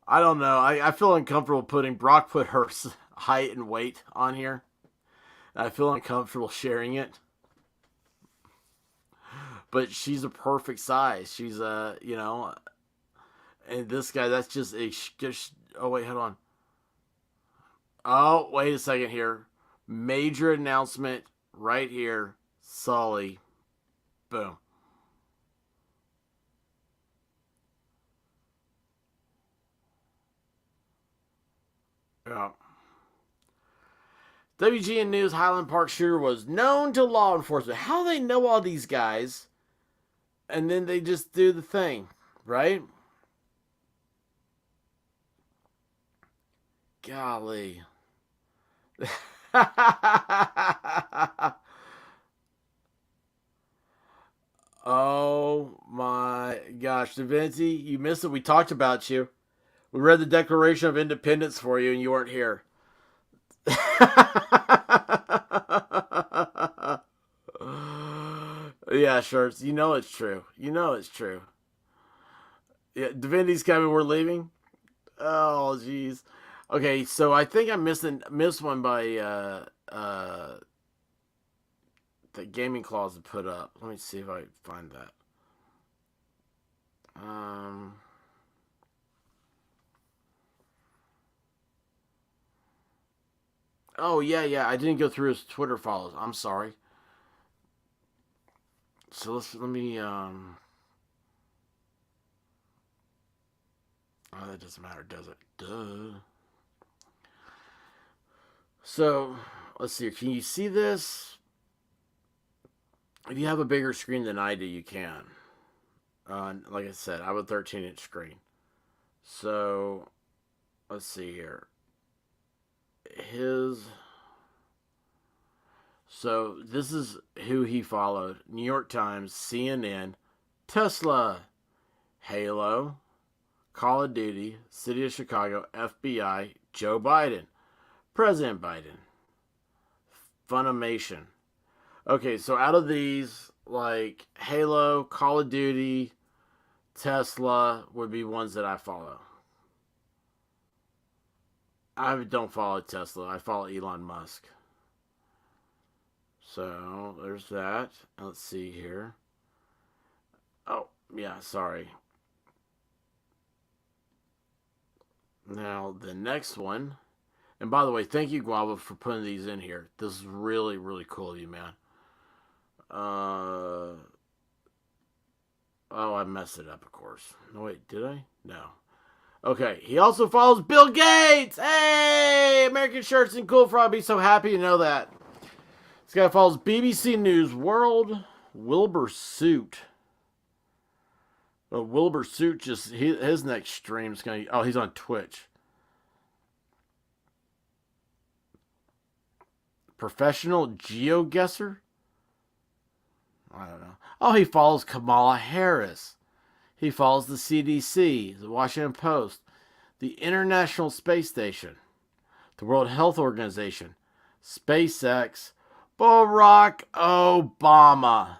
S3: I don't know. I feel uncomfortable putting... Brock put her height and weight on here. I feel uncomfortable sharing it. But she's a perfect size. She's you know... And this guy, that's just a... Oh, wait, hold on. Oh, wait a second here. Major announcement right here. Sully. Boom. Yeah. WGN News Highland Park shooter was known to law enforcement. How they know all these guys, and then they just do the thing, right? Golly. Oh my gosh, Da Vinci, you missed it. We talked about you. We read the Declaration of Independence for you, and you weren't here. Yeah, Shirts. You know it's true. You know it's true. Yeah, Da Vinci's coming. We're leaving. Oh, jeez. Okay, so I think I missed one by the Gaming Closet put up. Let me see if I find that. Oh yeah. I didn't go through his Twitter follows. I'm sorry. So let me Oh, that doesn't matter, does it? Duh. So let's see. Can you see this? If you have a bigger screen than I do, you can. Like I said, I have a 13-inch screen. So let's see here. his. So this is who he followed: New York Times, CNN, Tesla, Halo, Call of Duty, City of Chicago, FBI, Joe Biden, President Biden, Funimation. Okay, so out of these, like Halo, Call of Duty, Tesla would be ones that I follow. I don't follow Tesla. I follow Elon Musk. So there's that. Let's see here. Oh, yeah, sorry. Now, the next one. And by the way, thank you, Guava, for putting these in here. This is really, really cool of you, man. Oh, I messed it up, of course. No, wait, did I? No. Okay, he also follows Bill Gates! Hey! American Shirts and Cool Frog. I'd be so happy to know that. This guy follows BBC News World. Wilbur Soot. Well, Wilbur Soot just, his next stream is going to, oh, he's on Twitch. Professional GeoGuessr? I don't know. Oh, he follows Kamala Harris. He follows the CDC, the Washington Post, the International Space Station, the World Health Organization, SpaceX, Barack Obama.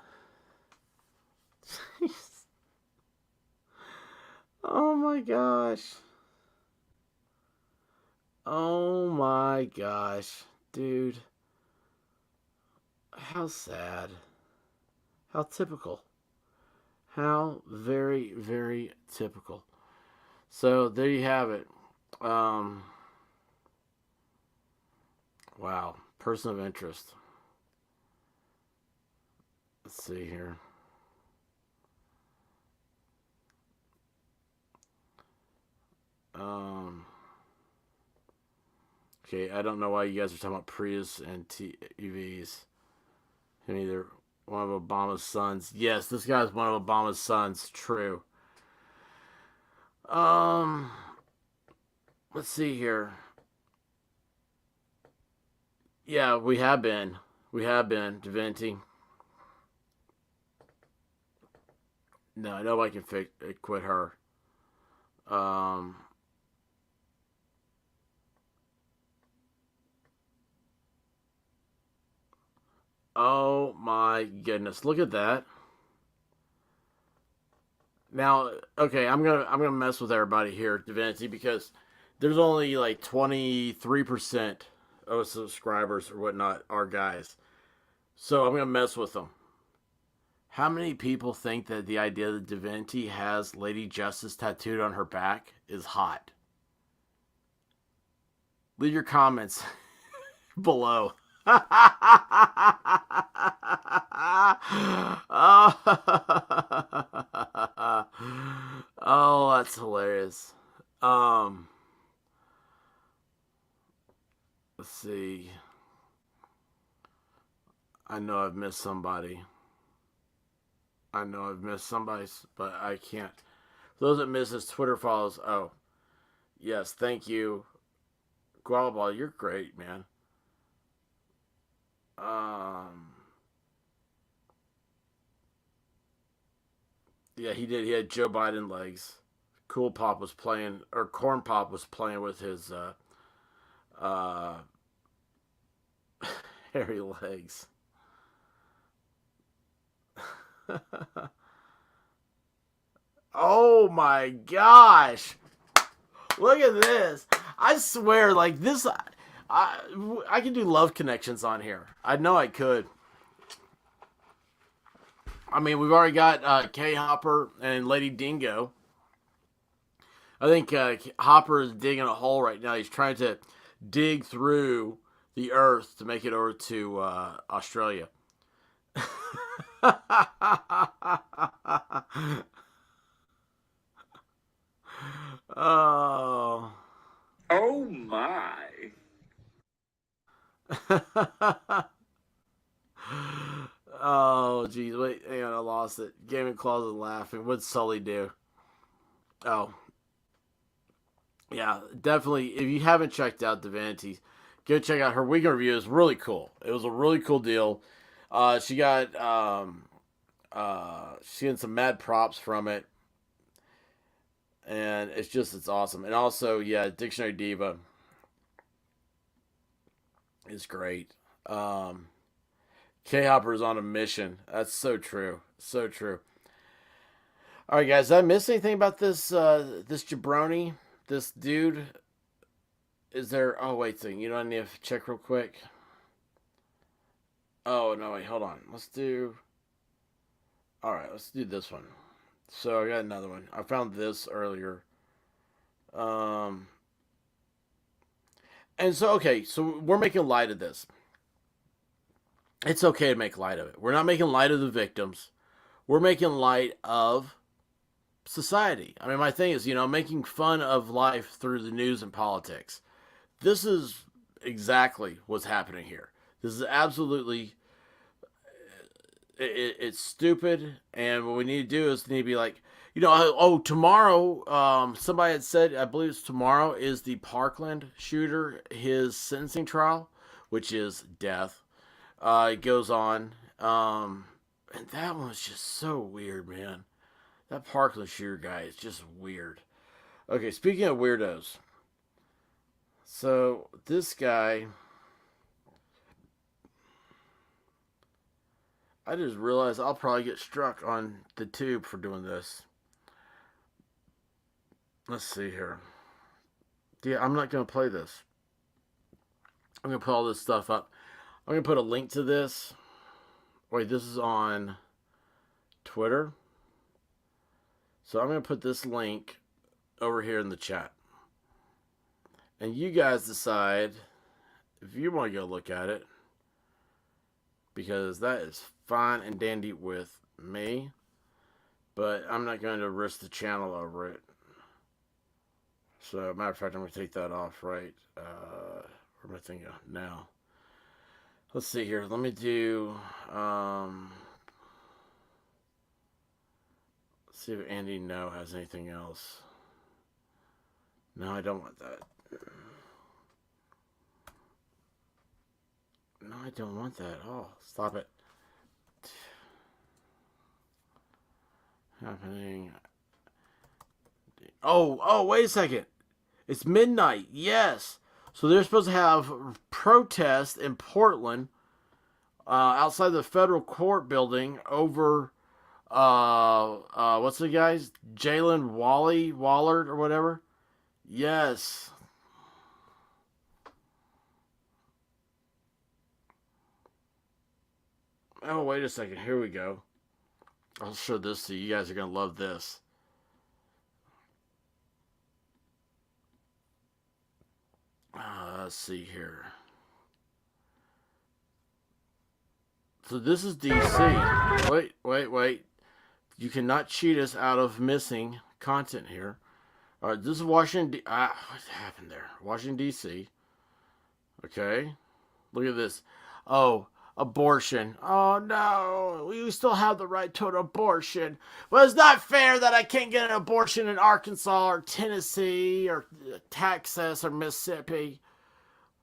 S3: Oh my gosh. Oh my gosh. Dude. How sad. How typical. How very, very typical. So there you have it. Wow. Person of interest. Let's see here. Okay, I don't know why you guys are talking about Prius and TVs. And either one of Obama's sons. Yes, this guy's one of Obama's sons. True. Let's see here. Yeah, we have been. We have been, Divinity. No, nobody can quit her. Oh my goodness! Look at that. Now, okay, I'm gonna mess with everybody here, Divinity, because there's only like 23% of subscribers or whatnot are guys. So I'm gonna mess with them. How many people think that the idea that Divinity has Lady Justice tattooed on her back is hot? Leave your comments below. Oh, that's hilarious. Let's see. I know I've missed somebody. But I can't. For those that miss his Twitter follows, oh, yes, thank you. Gualaball, you're great, man. Yeah, he did. He had Joe Biden legs. Cool Pop was playing, or Corn Pop was playing with his hairy legs. Oh my gosh! Look at this. I swear, like this, I can do love connections on here. I know I could. I mean, we've already got K Hopper and Lady Dingo. I think Hopper is digging a hole right now. He's trying to dig through the earth to make it over to Australia. Oh.
S2: Oh my.
S3: Oh, geez. Wait, hang on. I lost it. Gaming Closet laughing. What'd Sully do? Oh. Yeah, definitely. If you haven't checked out Divinity, Go check out her weekend review. It's really cool. It was a really cool deal. She got she had some mad props from it, and it's awesome. And also, yeah, Dictionary Diva is great. K-Hopper is on a mission. That's so true. So true. All right, guys. Did I miss anything about this this jabroni? This dude? Is there... Oh, wait. You know, I need to check real quick. Oh, no, wait. Hold on. Let's do... All right, let's do this one. So I got another one. I found this earlier. And so, okay. So we're making light of this. It's okay to make light of it. We're not making light of the victims. We're making light of society. I mean, my thing is, you know, making fun of life through the news and politics. This is exactly what's happening here. This is absolutely, it's stupid. And what we need to do is need to be like, you know, oh, tomorrow, somebody had said, I believe it's tomorrow, is the Parkland shooter, his sentencing trial, which is death. It goes on. And that one was just so weird, man. That Parkland shooter guy is just weird. Okay, speaking of weirdos. So, this guy... I just realized I'll probably get struck on the tube for doing this. Let's see here. Yeah, I'm not going to play this. I'm going to put all this stuff up. I'm going to put a link to this. Wait, this is on Twitter. So I'm going to put this link over here in the chat. And you guys decide if you want to go look at it. Because that is fine and dandy with me. But I'm not going to risk the channel over it. So, matter of fact, I'm going to take that off right. Where am I thinking now? Let's see here. Let me do... see if Andy No has anything else. No, I don't want that. No, I don't want that. Oh, stop it. Happening. Oh, wait a second. It's midnight. Yes. So they're supposed to have protests in Portland outside the federal court building over what's the guy's? Jalen Wallard or whatever. Yes. Oh, wait a second. Here we go. I'll show this to you. You guys are going to love this. Let's see here. So this is DC. Wait. You cannot cheat us out of missing content here. All right, this is Washington. What happened there? Washington, D.C. Okay. Look at this. Oh, abortion. Oh, no. We still have the right to an abortion. Well, it's not fair that I can't get an abortion in Arkansas or Tennessee or Texas or Mississippi.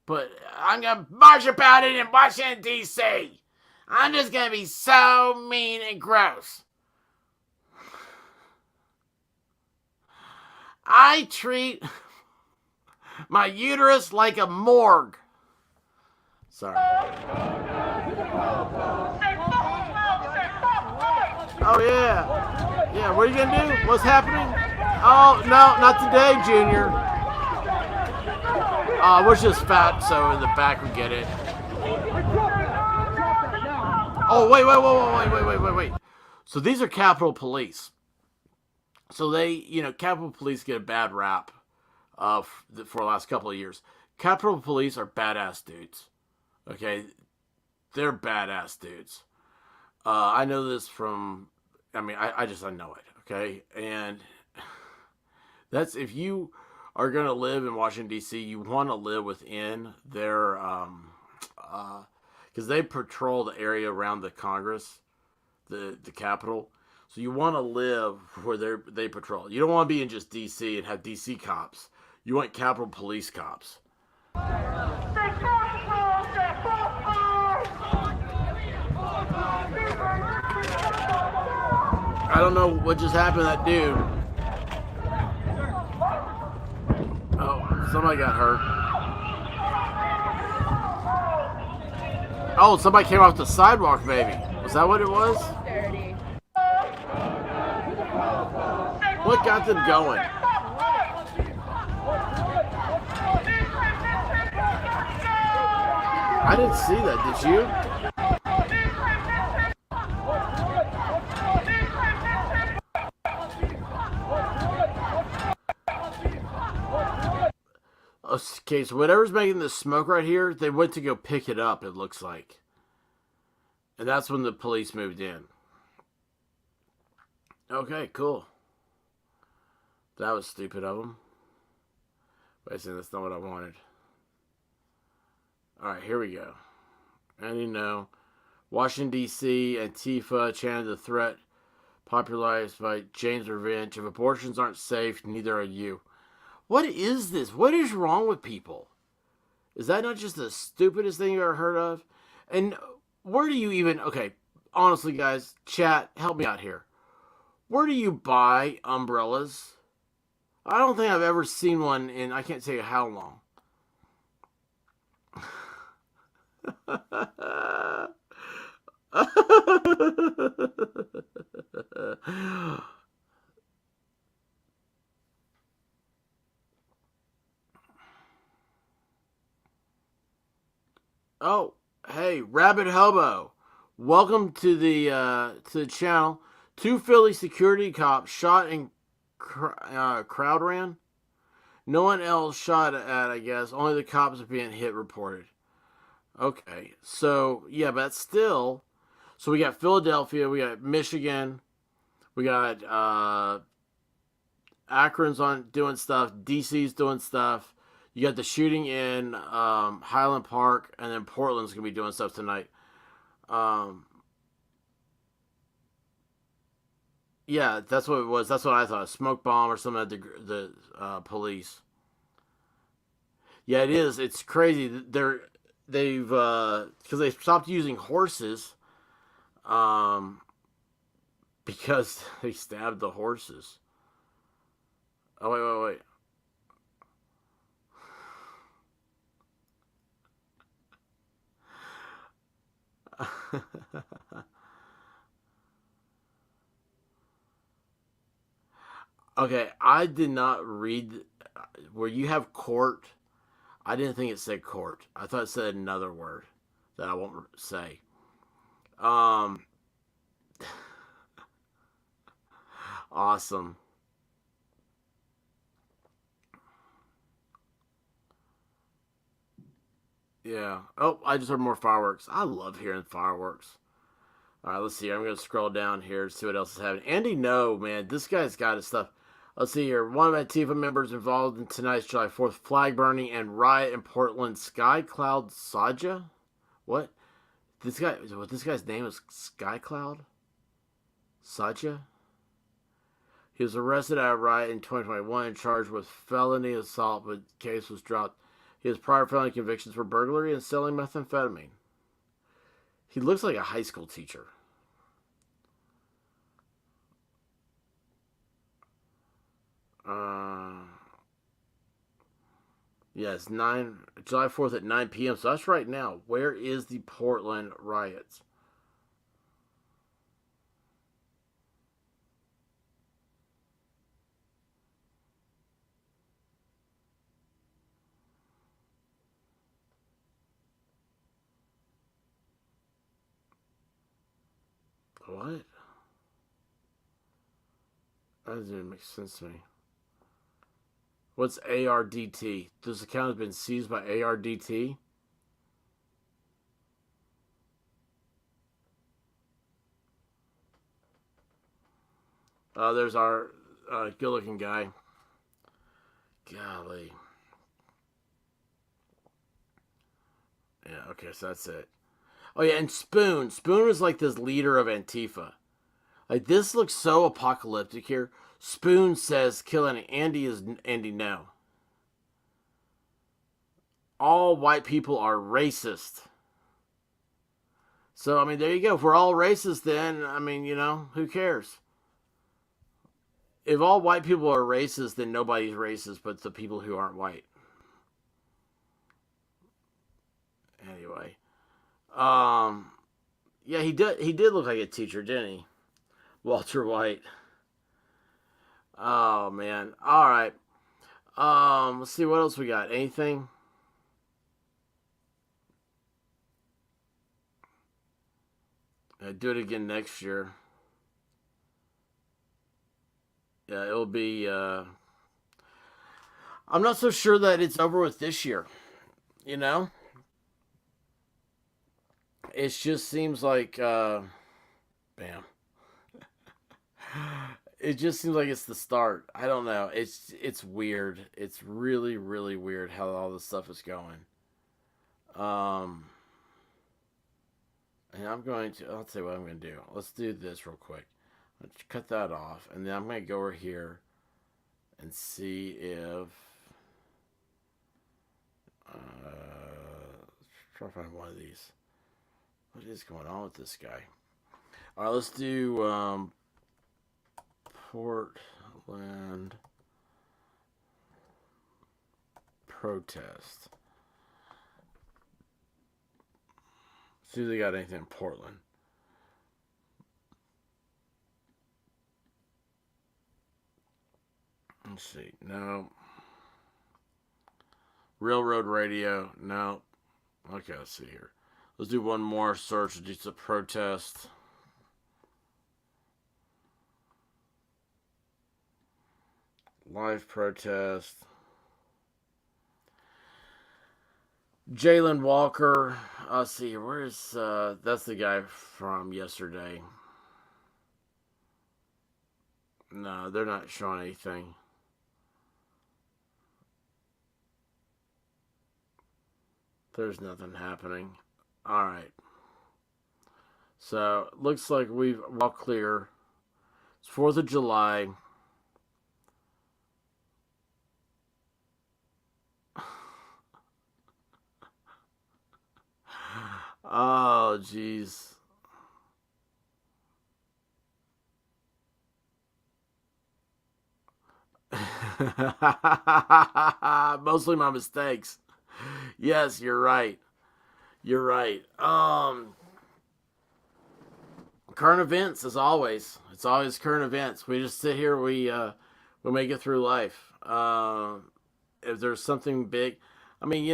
S3: But I'm going to march about it in Washington, D.C. I'm just going to be so mean and gross. I treat my uterus like a morgue. Sorry. Oh, yeah. Yeah, what are you going to do? What's happening? Oh, no, not today, Junior. We're just fat, so in the back we get it. Oh, wait. So these are Capitol Police. So they, you know, Capitol Police get a bad rap for the last couple of years. Capitol Police are badass dudes. Okay? They're badass dudes. I know this from, I mean, I know it. Okay? And that's, if you are going to live in Washington, D.C., you want to live within their, because they patrol the area around the Congress, the Capitol. So you want to live where they patrol. You don't want to be in just D.C. and have D.C. cops. You want Capitol Police cops.
S5: Thank
S3: I don't know what just happened to that dude. Oh, somebody got hurt. Oh, somebody came off the sidewalk, maybe. Was that what it was?
S5: Dirty.
S3: What got them going? I didn't see that, did you? Okay, so whatever's making the smoke right here, they went to go pick it up, it looks like. And that's when the police moved in. Okay, cool. That was stupid of them. Wait a second, that's not what I wanted. Alright, here we go. And you know, Washington, D.C., Antifa chanted the threat popularized by James Revenge. If abortions aren't safe, neither are you. What is this? What is wrong with people? Is that not just the stupidest thing you've ever heard of? And where do you even... Okay, honestly, guys, chat, help me out here. Where do you buy umbrellas? I don't think I've ever seen one in... I can't tell you how long. Oh, hey, Rabbit Hobo. Welcome to the channel. 2 Philly security cops shot and crowd ran. No one else shot at, I guess. Only the cops are being hit reported. Okay, so, yeah, but still. So we got Philadelphia, we got Michigan, we got Akron's on doing stuff, DC's doing stuff. You got the shooting in Highland Park, and then Portland's going to be doing stuff tonight. Yeah, that's what it was. That's what I thought. A smoke bomb or something at the police. Yeah, it is. It's crazy. They've because they stopped using horses because they stabbed the horses. Oh, wait. Okay, I did not read where you have court. I didn't think it said court. I thought it said another word that I won't say. Awesome. Yeah. Oh, I just heard more fireworks. I love hearing fireworks. All right, let's see. I'm going to scroll down here to see what else is happening. Andy, no, man. This guy's got his stuff. Let's see here. One of Antifa members involved in tonight's July 4th flag burning and riot in Portland. Sky Cloud Saja? What? This guy's name is Sky Cloud? Saja? He was arrested at a riot in 2021 and charged with felony assault, but the case was dropped. He has prior felony convictions for burglary and selling methamphetamine. He looks like a high school teacher. Yes, July 4th at 9 p.m. So that's right now. Where is the Portland riots? What? That doesn't even make sense to me. What's ARDT? This account has been seized by ARDT? There's our good-looking guy. Golly. Yeah, okay, so that's it. Oh, yeah, and Spoon. Spoon is like this leader of Antifa. Like, this looks so apocalyptic here. Spoon says killing Andy is Andy no. all white people are racist. So, I mean, there you go. If we're all racist, then, I mean, who cares? If all white people are racist, then nobody's racist but the people who aren't white. Anyway. Yeah, he did look like a teacher, didn't he? Walter White. Oh, man. All right. Let's see what else we got. Anything? Do it again next year. Yeah, it'll be. I'm not so sure that it's over with this year. It just seems like. Bam. It just seems like it's the start. I don't know. It's weird. It's really, really weird how all this stuff is going. And I'll tell you what I'm going to do. Let's do this real quick. Let's cut that off. And then I'm going to go over here and see if... try to find one of these. What is going on with this guy? Alright, let's do Portland protest. See if they got anything in Portland. Let's see. No. Railroad radio. No. Okay, let's see here. Let's do one more search. Just a protest. Live protest. Jalen Walker. Let's see. Where's that's the guy from yesterday. No, they're not showing anything. There's nothing happening. Alright. So, looks like we've all clear. It's 4th of July. Oh, jeez. Mostly my mistakes. Yes, you're right. You're right. Current events, as always. It's always current events. We just sit here. We make it through life. If there's something big, I mean,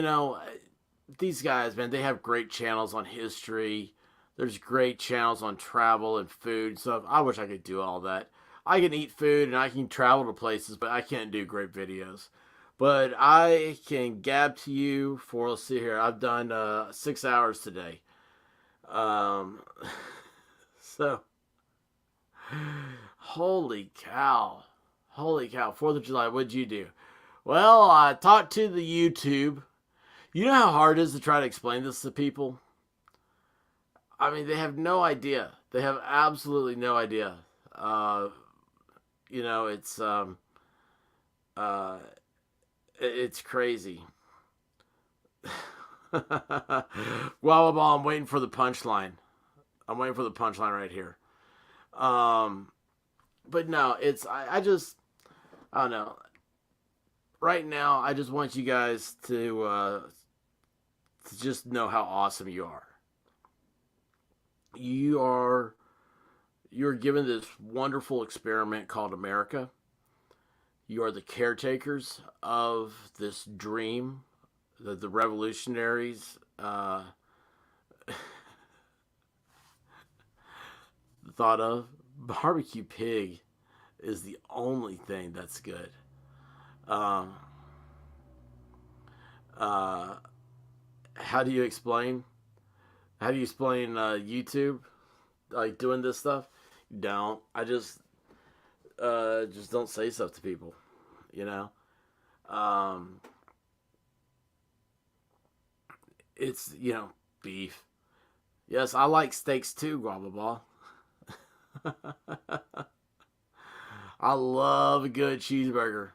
S3: these guys, man, they have great channels on history. There's great channels on travel and food and stuff. I wish I could do all that. I can eat food and I can travel to places, but I can't do great videos. But I can gab to you for, let's see here, I've done 6 hours today. So, holy cow. Holy cow, 4th of July, what'd you do? Well, I talked to the YouTube. You know how hard it is to try to explain this to people? I mean, they have no idea. They have absolutely no idea. It's crazy. Well, I'm waiting for the punchline. I'm waiting for the punchline right here. But no, I don't know. Right now, I just want you guys to just know how awesome you are. You're given this wonderful experiment called America. You are the caretakers of this dream that the revolutionaries thought of. Barbecue pig is the only thing that's good. How do you explain YouTube, like doing this stuff? Don't. I just don't say stuff to people, It's, beef. Yes, I like steaks too, blah, blah, blah. I love a good cheeseburger.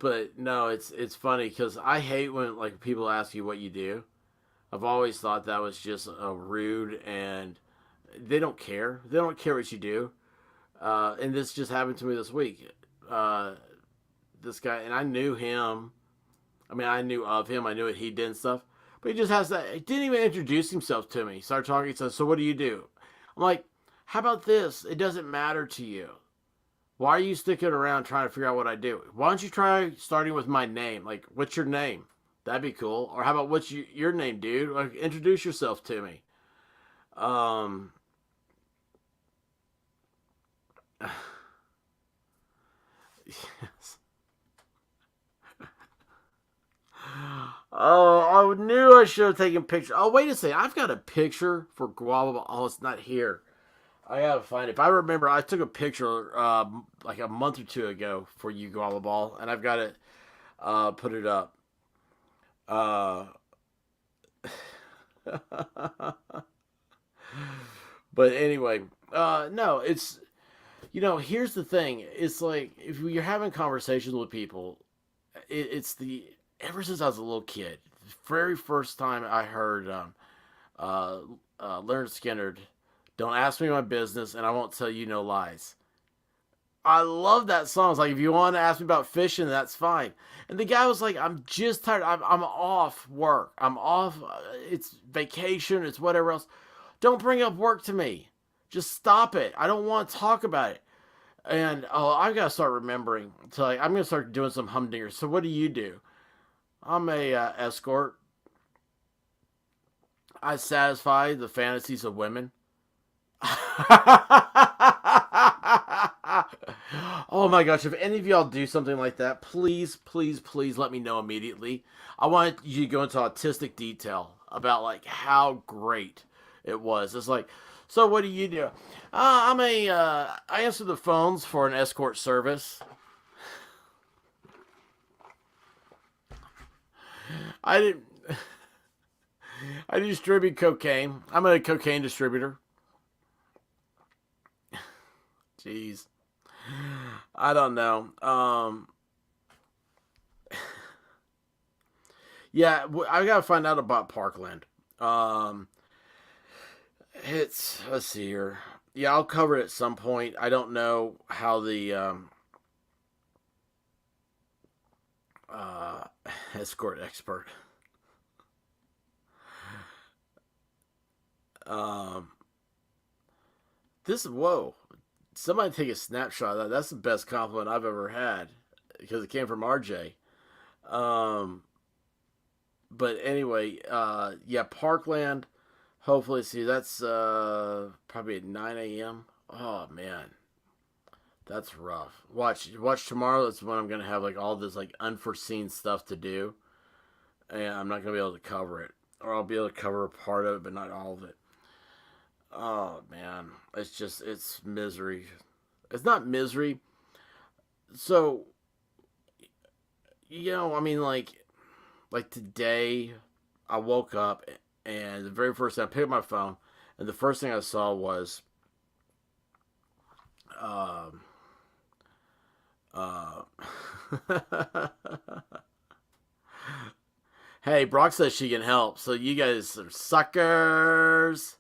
S3: But no, it's funny because I hate when like people ask you what you do. I've always thought that was just a rude, and they don't care. They don't care what you do. And this just happened to me this week. This guy, and I knew him. I mean, I knew of him. I knew what he did and stuff. But he just has that. He didn't even introduce himself to me. He started talking. He says, "So what do you do?" I'm like, "How about this? It doesn't matter to you. Why are you sticking around trying to figure out what I do? Why don't you try starting with my name? Like, what's your name? That'd be cool. Or how about what's your name, dude? Like, introduce yourself to me." Yes. Oh, I knew I should have taken pictures. Oh, wait a second. I've got a picture for Guava. Oh, it's not here. I gotta find it. If I remember, I took a picture like a month or two ago for you, Guava Ball, and I've got it put it up. But anyway, no, it's here's the thing. It's like if you're having conversations with people, it's the ever since I was a little kid, the very first time I heard Leonard Skinner, "Don't ask me my business, and I won't tell you no lies." I love that song. It's like, if you want to ask me about fishing, that's fine. And the guy was like, "I'm just tired. I'm off work. I'm off. It's vacation. It's whatever else. Don't bring up work to me. Just stop it. I don't want to talk about it." And I've got to start remembering. So like, I'm going to start doing some humdingers. "So what do you do?" "I'm a escort. I satisfy the fantasies of women." Oh my gosh, if any of y'all do something like that, please, please, please let me know immediately. I want you to go into autistic detail about like how great it was. It's like, "So what do you do?" I answer the phones for an escort service. I didn't. I distribute cocaine. I'm a cocaine distributor. Jeez. I don't know. Yeah, I gotta find out about Parkland. Let's see here. Yeah, I'll cover it at some point. I don't know how the escort expert. Um, whoa. Somebody take a snapshot of that. That's the best compliment I've ever had because it came from RJ. But anyway, yeah, Parkland. Hopefully, see, that's probably at 9 a.m. Oh man, that's rough. Watch tomorrow. That's when I'm gonna have like all this like unforeseen stuff to do, and I'm not gonna be able to cover it, or I'll be able to cover a part of it, but not all of it. Oh man, it's misery. It's not misery. So, I mean, like today, I woke up and the very first thing I picked up my phone, and the first thing I saw was, um, uh, hey, Brock says she can help. So you guys are suckers.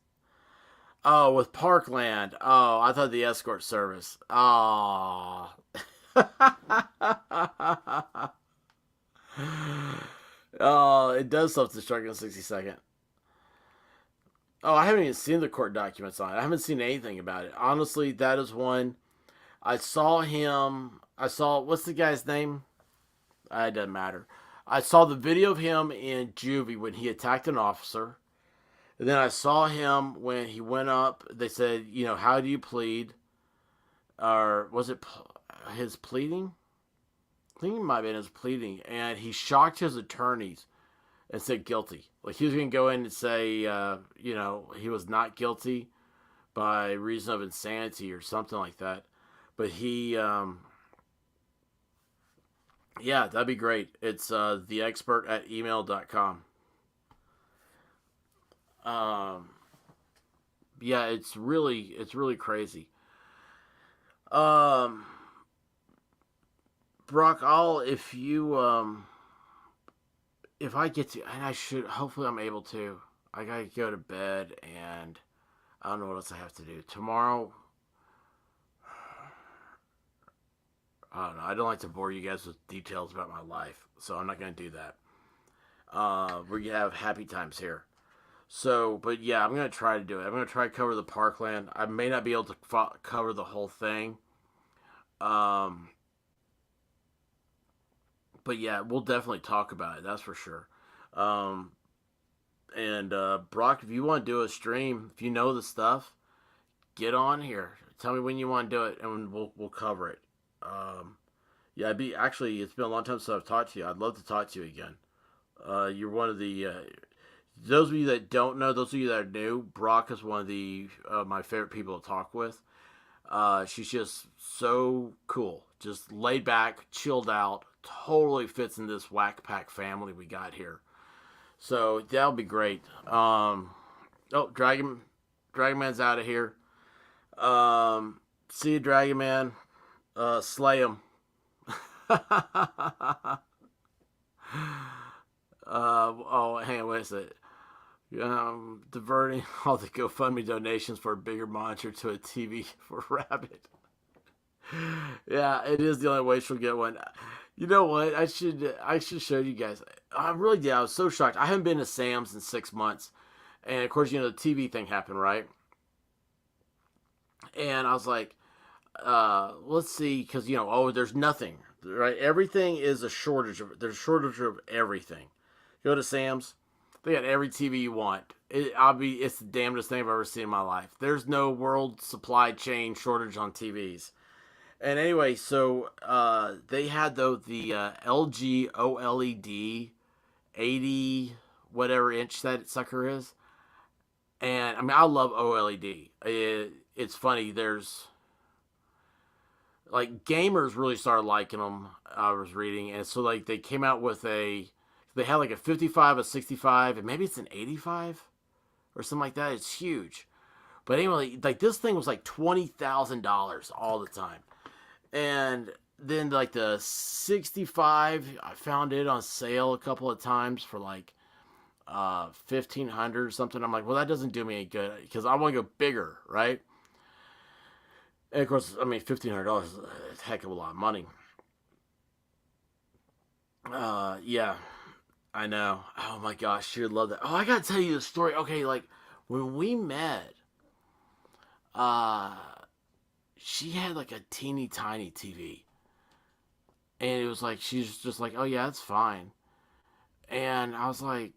S3: Oh, with Parkland. Oh, I thought the escort service. Oh. Oh, it does self-destruct in a 60-second. Oh, I haven't even seen the court documents on it. I haven't seen anything about it. Honestly, that is one. I saw him. What's the guy's name? It doesn't matter. I saw the video of him in juvie when he attacked an officer. And then I saw him when he went up. They said, "How do you plead?" Or was it his pleading? I think it might have been his pleading. And he shocked his attorneys and said guilty. Like he was going to go in and say, he was not guilty by reason of insanity or something like that. But he, yeah, that'd be great. It's theexpert@email.com. Yeah, it's really crazy. But Brock, if you, if I get to, and I should, hopefully I'm able to, I gotta go to bed, and I don't know what else I have to do. Tomorrow, I don't know, I don't like to bore you guys with details about my life, so I'm not gonna do that. We have happy times here. So, but yeah, I'm going to try to do it. I'm going to try to cover the parkland. I may not be able to cover the whole thing. But yeah, we'll definitely talk about it. That's for sure. And Brock, if you want to do a stream, if you know the stuff, get on here. Tell me when you want to do it, and we'll cover it. Yeah, it's been a long time since I've talked to you. I'd love to talk to you again. You're one of the those of you that don't know, those of you that are new, Brock is one of the my favorite people to talk with. She's just so cool, just laid back, chilled out, totally fits in this whack pack family we got here. So that'll be great. Dragon Man's out of here. See you, Dragon Man. Slay him. Hang on, wait a second. Diverting all the GoFundMe donations for a bigger monitor to a TV for Rabbit. Yeah, it is the only way she'll get one. You know what? I should show you guys. I really did. I was so shocked. I haven't been to Sam's in 6 months, and of course, the TV thing happened, right? And I was like, let's see, because there's nothing, right? Everything is a shortage of. There's a shortage of everything. Go to Sam's. They got every TV you want. It's the damnedest thing I've ever seen in my life. There's no world supply chain shortage on TVs. And anyway, so they had the LG OLED 80 whatever inch that sucker is. And I mean, I love OLED. It's funny. There's like gamers really started liking them. I was reading, and so like they came out with they had like a 55, a 65, and maybe it's an 85 or something like that. It's huge. But anyway, like this thing was like $20,000 all the time. And then like the 65, I found it on sale a couple of times for like $1,500 or something. I'm like, well, that doesn't do me any good because I want to go bigger, right? And of course, I mean, $1,500 is a heck of a lot of money. Yeah. I know. Oh my gosh, she would love that. Oh, I gotta tell you the story. Okay, like when we met, she had like a teeny tiny TV, and it was like she's just like, oh yeah, it's fine. And I was like,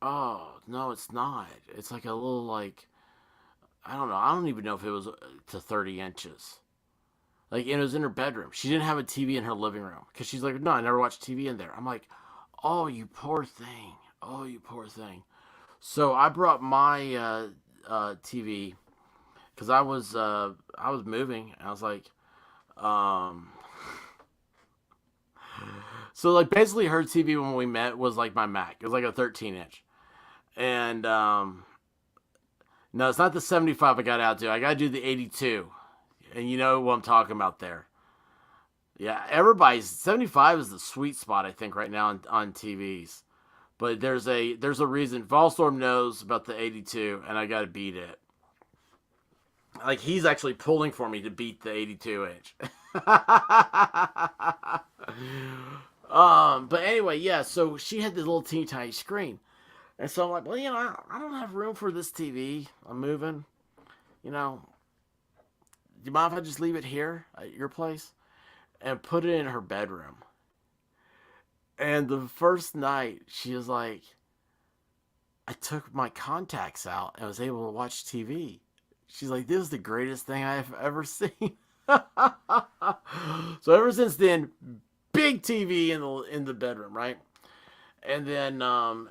S3: oh no, it's not. It's like a little like I don't know. I don't even know if it was to 30 inches. Like, and it was in her bedroom. She didn't have a TV in her living room because she's like, no, I never watched TV in there. I'm like, oh, you poor thing. Oh, you poor thing. So I brought my TV because I was moving. And I was like, so like basically her TV when we met was like my Mac. It was like a 13 inch. And no, it's not the 75 I got out to. I got to do the 82. And you know what I'm talking about there. Yeah, everybody's 75 is the sweet spot, I think, right now on TVs. But there's a reason. Volstorm knows about the 82, and I got to beat it. Like, he's actually pulling for me to beat the 82 inch. But anyway, yeah, so she had this little teeny tiny screen. And so I'm like, well, I don't have room for this TV. I'm moving. Do you mind if I just leave it here at your place? And put it in her bedroom. And the first night, she was like, I took my contacts out and was able to watch TV. She's like, this is the greatest thing I've ever seen. So ever since then, big TV in the bedroom, right? And then,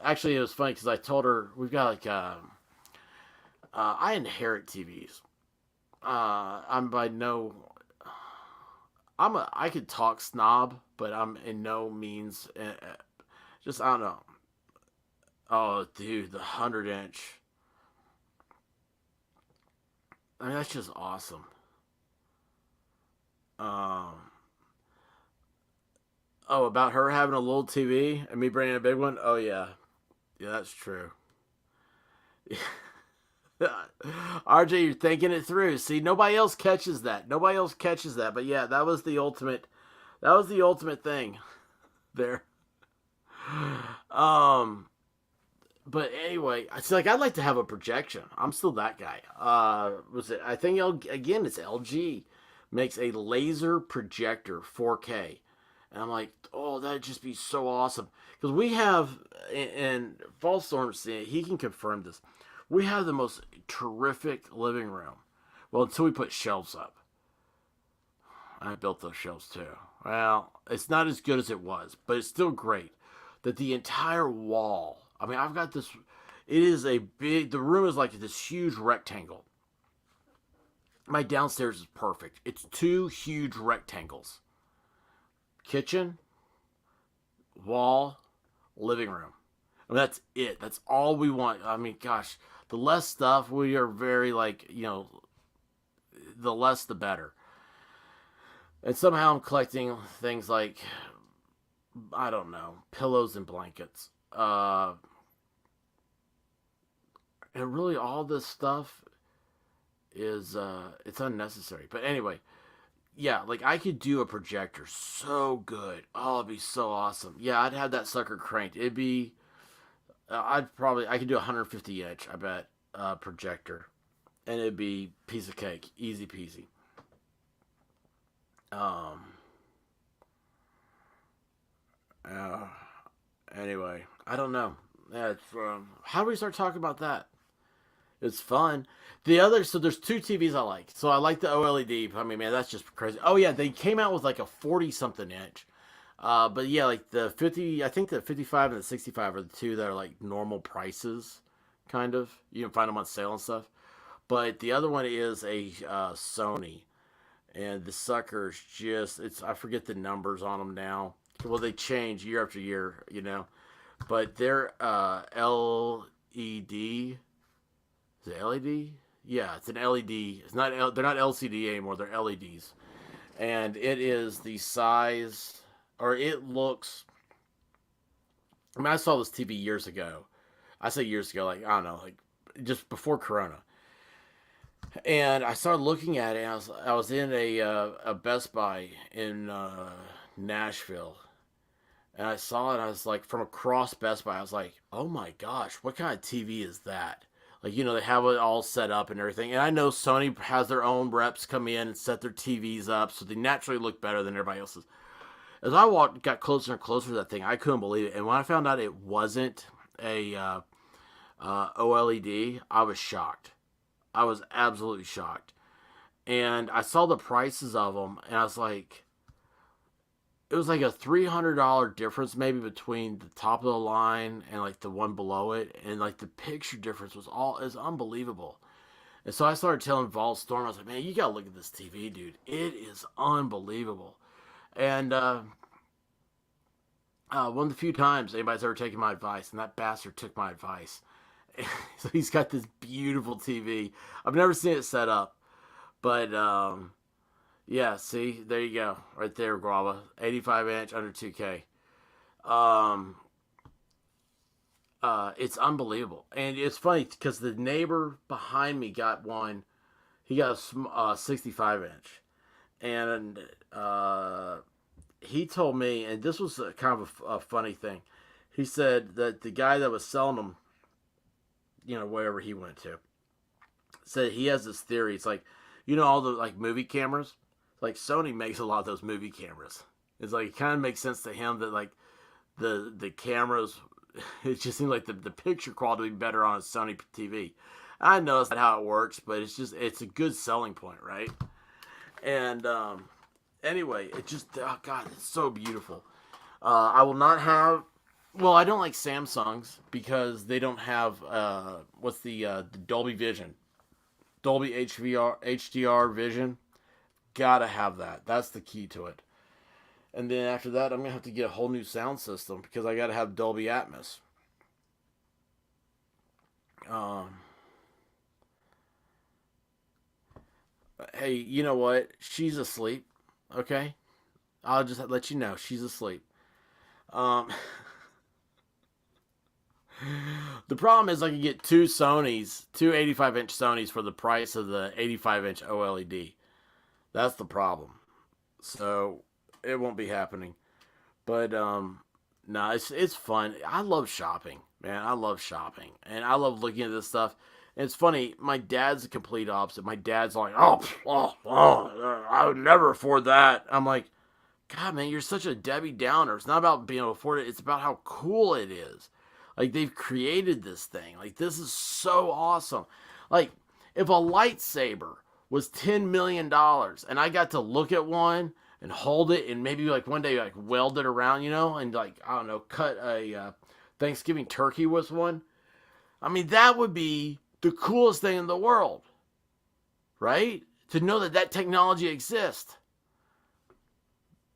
S3: actually, it was funny because I told her, we've got like, I inherit TVs. I could talk snob, but I'm in no means, just, I don't know. Oh, dude, the 100-inch. I mean, that's just awesome. Oh, about her having a little TV and me bringing a big one? Oh, yeah. Yeah, that's true. RJ, you're thinking it through. See, nobody else catches that. Nobody else catches that. But yeah, that was the ultimate. That was the ultimate thing there. Um, but anyway, it's like I'd like to have a projection. I'm still that guy. Was it? I think again, it's LG makes a laser projector 4K, and I'm like, oh, that'd just be so awesome because we have, and Fallstorm, he can confirm this. We have the most terrific living room. Well, until we put shelves up. I built those shelves too. Well, it's not as good as it was, but it's still great. That the entire wall, I mean, I've got this, it is a big, the room is like this huge rectangle. My downstairs is perfect. It's two huge rectangles. Kitchen, wall, living room. I mean, that's it. That's all we want. I mean, gosh, the less stuff, we are very like, the less the better. And somehow I'm collecting things like, I don't know, pillows and blankets. And really all this stuff is, it's unnecessary. But anyway, yeah, like I could do a projector so good. Oh, it'd be so awesome. Yeah, I'd have that sucker cranked. It'd be, I could do 150 inch, I bet, projector. And it'd be piece of cake. Easy peasy. Uh, anyway, I don't know. Yeah, it's, how do we start talking about that? It's fun. So there's two TVs I like. So I like the OLED. I mean, man, that's just crazy. Oh yeah, they came out with like a 40 something inch. But yeah, like the 50, I think the 55 and the 65 are the two that are like normal prices, kind of. You can find them on sale and stuff. But the other one is a Sony, and the suckers I forget the numbers on them now. Well, they change year after year, but they're LED. Is it LED? Yeah, it's an LED. It's not. They're not LCD anymore. They're LEDs, and it is the size, or it looks. I mean, I saw this TV years ago. I say years ago, like I don't know, like just before Corona. And I started looking at it. And I was in a Best Buy in Nashville, and I saw it. And I was like, from across Best Buy, I was like, oh my gosh, what kind of TV is that? Like, they have it all set up and everything. And I know Sony has their own reps come in and set their TVs up, so they naturally look better than everybody else's. As I got closer and closer to that thing, I couldn't believe it. And when I found out it wasn't a OLED, I was shocked. I was absolutely shocked. And I saw the prices of them, and I was like, it was like a $300 difference maybe between the top of the line and like the one below it. And like the picture difference is unbelievable. And so I started telling Vault Storm, I was like, man, you gotta look at this TV, dude. It is unbelievable. And one of the few times anybody's ever taken my advice, and that bastard took my advice. So he's got this beautiful TV. I've never seen it set up, but yeah. See, there you go, right there, Guava. 85 inch under 2K. It's unbelievable, and it's funny because the neighbor behind me got one. He got a 65 inch, and he told me, and this was kind of a funny thing. He said that the guy that was selling them, wherever he went to, said he has this theory. It's like, all the like movie cameras, like Sony makes a lot of those movie cameras. It's like, it kind of makes sense to him that like the cameras, it just seems like the picture quality would be better on a Sony TV. I know that's not how it works, but it's a good selling point, right? And anyway, oh God, it's so beautiful. I will not have. Well, I don't like Samsungs because they don't have what's the Dolby Vision, Dolby HDR Vision. Gotta have that. That's the key to it. And then after that, I'm gonna have to get a whole new sound system because I gotta have Dolby Atmos. Hey, you know what? She's asleep. Okay, I'll just let you know she's asleep. Um, the problem is I can get two 85-inch Sonys for the price of the 85-inch OLED. That's the problem. So it won't be happening. But no, it's fun. I love shopping, man. I love shopping, and I love looking at this stuff. And it's funny. My dad's the complete opposite. My dad's like, I would never afford that. I'm like, God, man, you're such a Debbie Downer. It's not about being able to afford it. It's about how cool it is. Like, they've created this thing. Like, this is so awesome. Like, if a lightsaber was $10 million and I got to look at one and hold it and maybe like one day like weld it around, and like, I don't know, cut a Thanksgiving turkey with one. I mean, that would be the coolest thing in the world, right? To know that technology exists.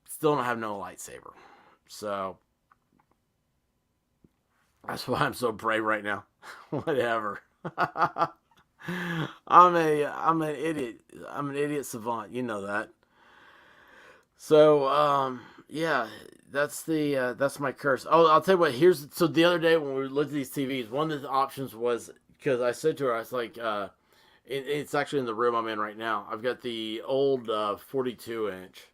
S3: Still don't have no lightsaber. So that's why I'm so brave right now. Whatever. I'm an idiot. I'm an idiot savant. You know that. So yeah, that's my curse. Oh, I'll tell you what. So the other day when we looked at these TVs, one of the options was, because I said to her, I was like, it's actually in the room I'm in right now. I've got the old 42 inch,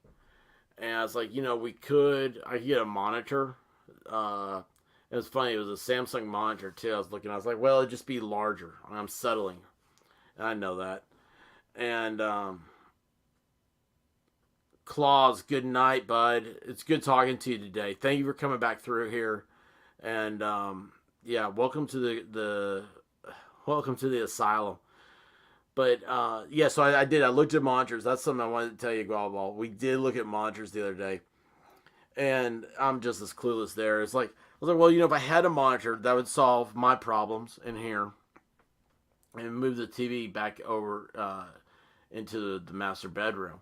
S3: and I was like, I could get a monitor. It was funny. It was a Samsung monitor too. I was like, well, it'd just be larger. I'm settling, and I know that. And Claus, good night, bud. It's good talking to you today. Thank you for coming back through here, and yeah, welcome to the asylum. But yeah, so I did. I looked at monitors. That's something I wanted to tell you, Guavball. We did look at monitors the other day, and I'm just as clueless there. It's like, I was like, well, if I had a monitor, that would solve my problems in here, and move the TV back over into the master bedroom.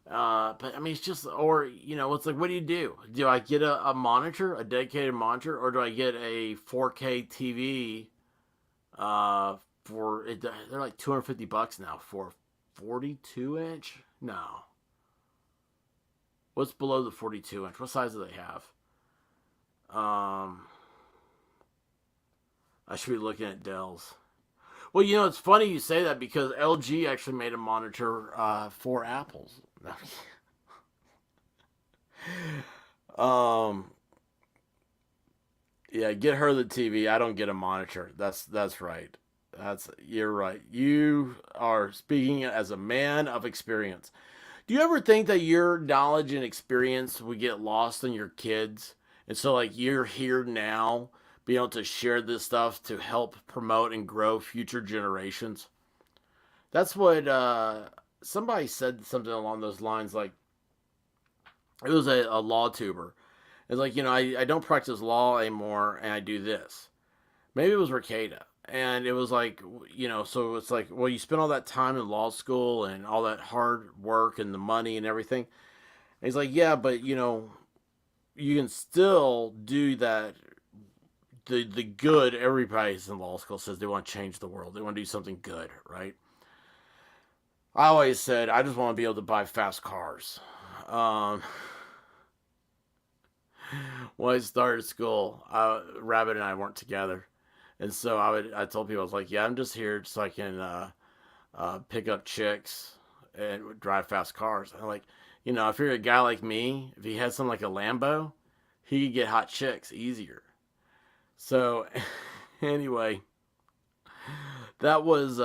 S3: But I mean, it's just, or it's like, what do? Do I get a monitor, a dedicated monitor, or do I get a 4K TV? For it, they're like $250 now for 42 inch. No, what's below the 42 inch? What size do they have? I should be looking at Dell's. Well, it's funny you say that because LG actually made a monitor for Apple's. Yeah, get her the TV. I don't get a monitor. That's right. You're right. You are speaking as a man of experience. Do you ever think that your knowledge and experience would get lost in your kids? And so, like, you're here now, being able to share this stuff to help promote and grow future generations? That's what somebody said, something along those lines. Like, it was a law tuber. It's like, I don't practice law anymore, and I do this. Maybe it was Ricada. And it was like, so it's like, well, you spent all that time in law school and all that hard work and the money and everything. And he's like, yeah, but, you can still do that. The good, everybody's in law school says they want to change the world. They want to do something good, right? I always said, I just want to be able to buy fast cars. When I started school, Rabbit and I weren't together. And so I told people, I was like, yeah, I'm just here so I can pick up chicks and drive fast cars. And I'm like, if you're a guy like me, if he had something like a Lambo, he could get hot chicks easier. So anyway, that was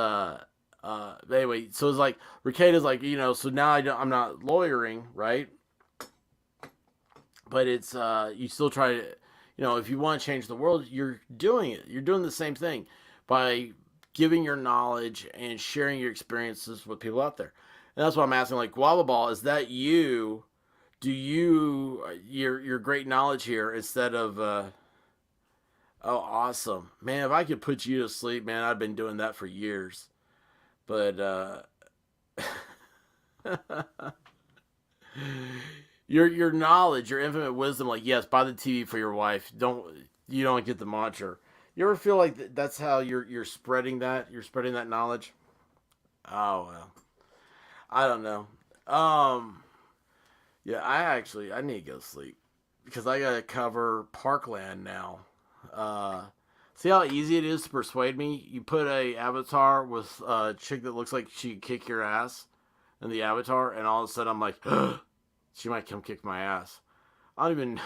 S3: anyway. So it's like Ricada's like, so now I'm not lawyering, right? But it's you still try to. If you want to change the world, you're doing it. You're doing the same thing by giving your knowledge and sharing your experiences with people out there. And that's why I'm asking, like, Guava Ball, is that you? Do you, your great knowledge here instead of, oh, awesome. Man, if I could put you to sleep, man, I've been doing that for years. But, your knowledge, your infinite wisdom, like, yes, buy the TV for your wife. You don't get the monitor. You ever feel like that's how you're spreading that? You're spreading that knowledge? Oh, well. I don't know. Yeah, I need to go to sleep. because I gotta cover Parkland now. See how easy it is to persuade me? You put a avatar with a chick that looks like she could kick your ass in the avatar, and all of a sudden I'm like, she might come kick my ass. I don't even.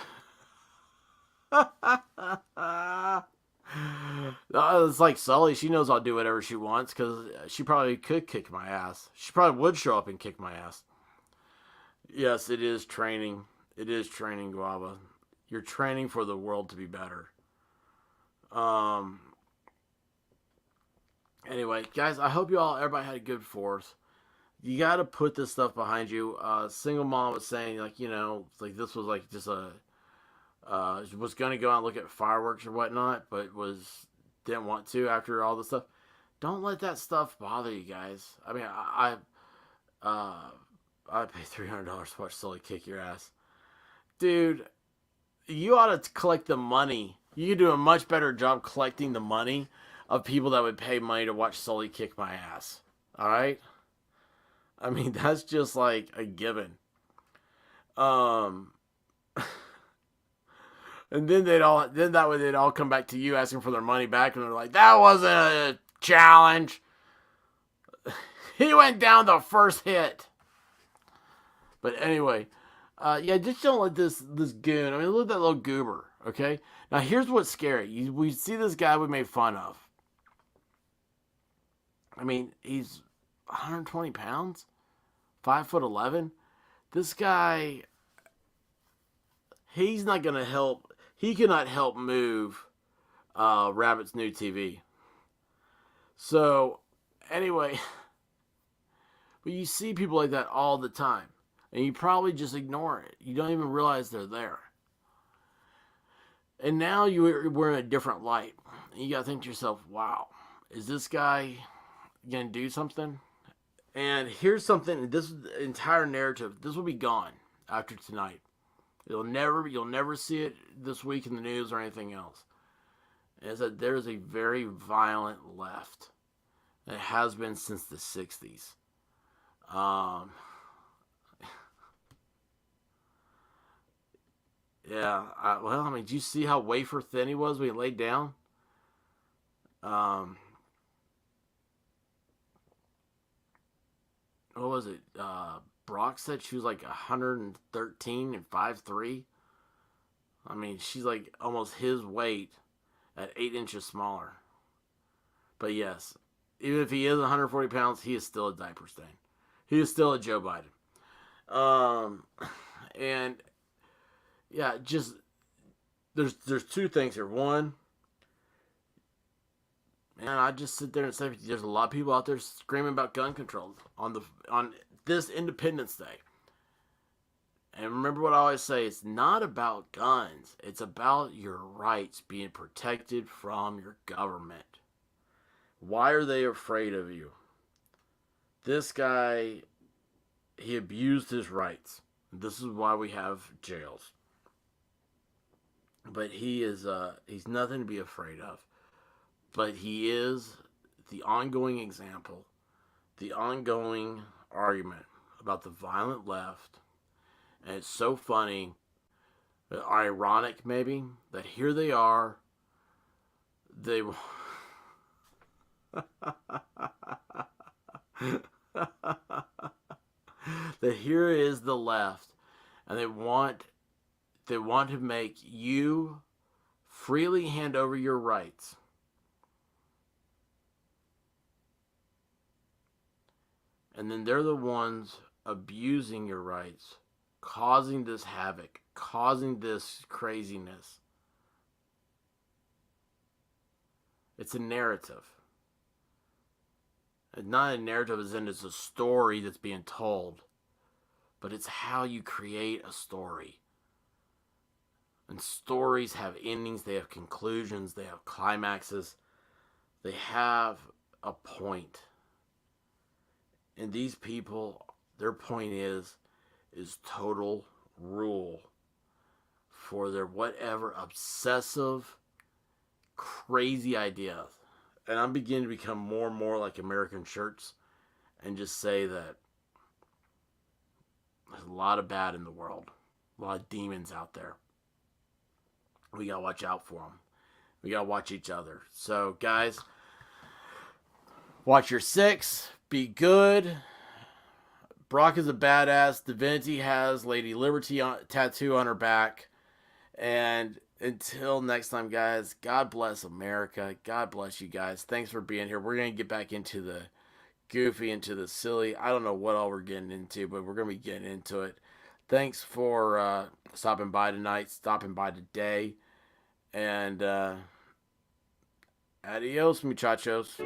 S3: It's like Sully. She knows I'll do whatever she wants because she probably could kick my ass. She probably would show up and kick my ass. Yes, it is training. It is training, Guava. You're training for the world to be better. Anyway, guys, I hope everybody had a good 4th. You got to put this stuff behind you. Single mom was saying, like, like this was like just was going to go out and look at fireworks or whatnot, but didn't want to after all this stuff. Don't let that stuff bother you guys. I mean, I'd pay $300 to watch Sully kick your ass. Dude, you ought to collect the money. You could do a much better job collecting the money of people that would pay money to watch Sully kick my ass. Alright? I mean, that's just like a given. And then they'd all come back to you asking for their money back, and they're like, that wasn't a challenge. He went down the first hit. But anyway, just don't let this goon. I mean, look at that little goober. Okay, now here's what's scary. We see this guy we made fun of. I mean, he's 120 pounds, 5'11". This guy, he's not gonna help. He cannot help move Rabbit's new TV. So, anyway, but you see people like that all the time. And you probably just ignore it. You don't even realize they're there. And now we're in a different light. And you got to think to yourself, wow, is this guy going to do something? And here's something, this entire narrative, this will be gone after tonight. You'll never see it this week in the news or anything else. Is that there's a very violent left. It has been since the 60s. Yeah, did you see how wafer thin he was when he laid down? What was it? Brock said she was like 113 and 5'3". I mean, she's like almost his weight at 8 inches smaller. But yes, even if he is 140 pounds, he is still a diaper stain. He is still a Joe Biden. And yeah, just there's two things here. One, man, I just sit there and say there's a lot of people out there screaming about gun control on this Independence Day. And remember what I always say, it's not about guns. It's about your rights being protected from your government. Why are they afraid of you? This guy, he abused his rights. This is why we have jails. But he's nothing to be afraid of. But he is the ongoing example, the ongoing argument about the violent left. And it's so funny, ironic maybe, that here they are, that here is the left, and they want to make you freely hand over your rights. And then they're the ones abusing your rights, causing this havoc, causing this craziness. It's a narrative. It's not a narrative as in it's a story that's being told, but it's how you create a story. And stories have endings, they have conclusions, they have climaxes, they have a point. And these people, their point is total rule for their whatever obsessive, crazy ideas. And I'm beginning to become more and more like American Shirts and just say that there's a lot of bad in the world, a lot of demons out there. we gotta watch out for them. We gotta watch each other. So, guys, watch your six. Be good. Brock is a badass. Divinity has Lady Liberty tattoo on her back. And until next time, guys, God bless America. God bless you guys. Thanks for being here. We're going to get back into the goofy, into the silly. I don't know what all we're getting into, but we're going to be getting into it. Thanks for stopping by tonight, stopping by today. And adios, muchachos.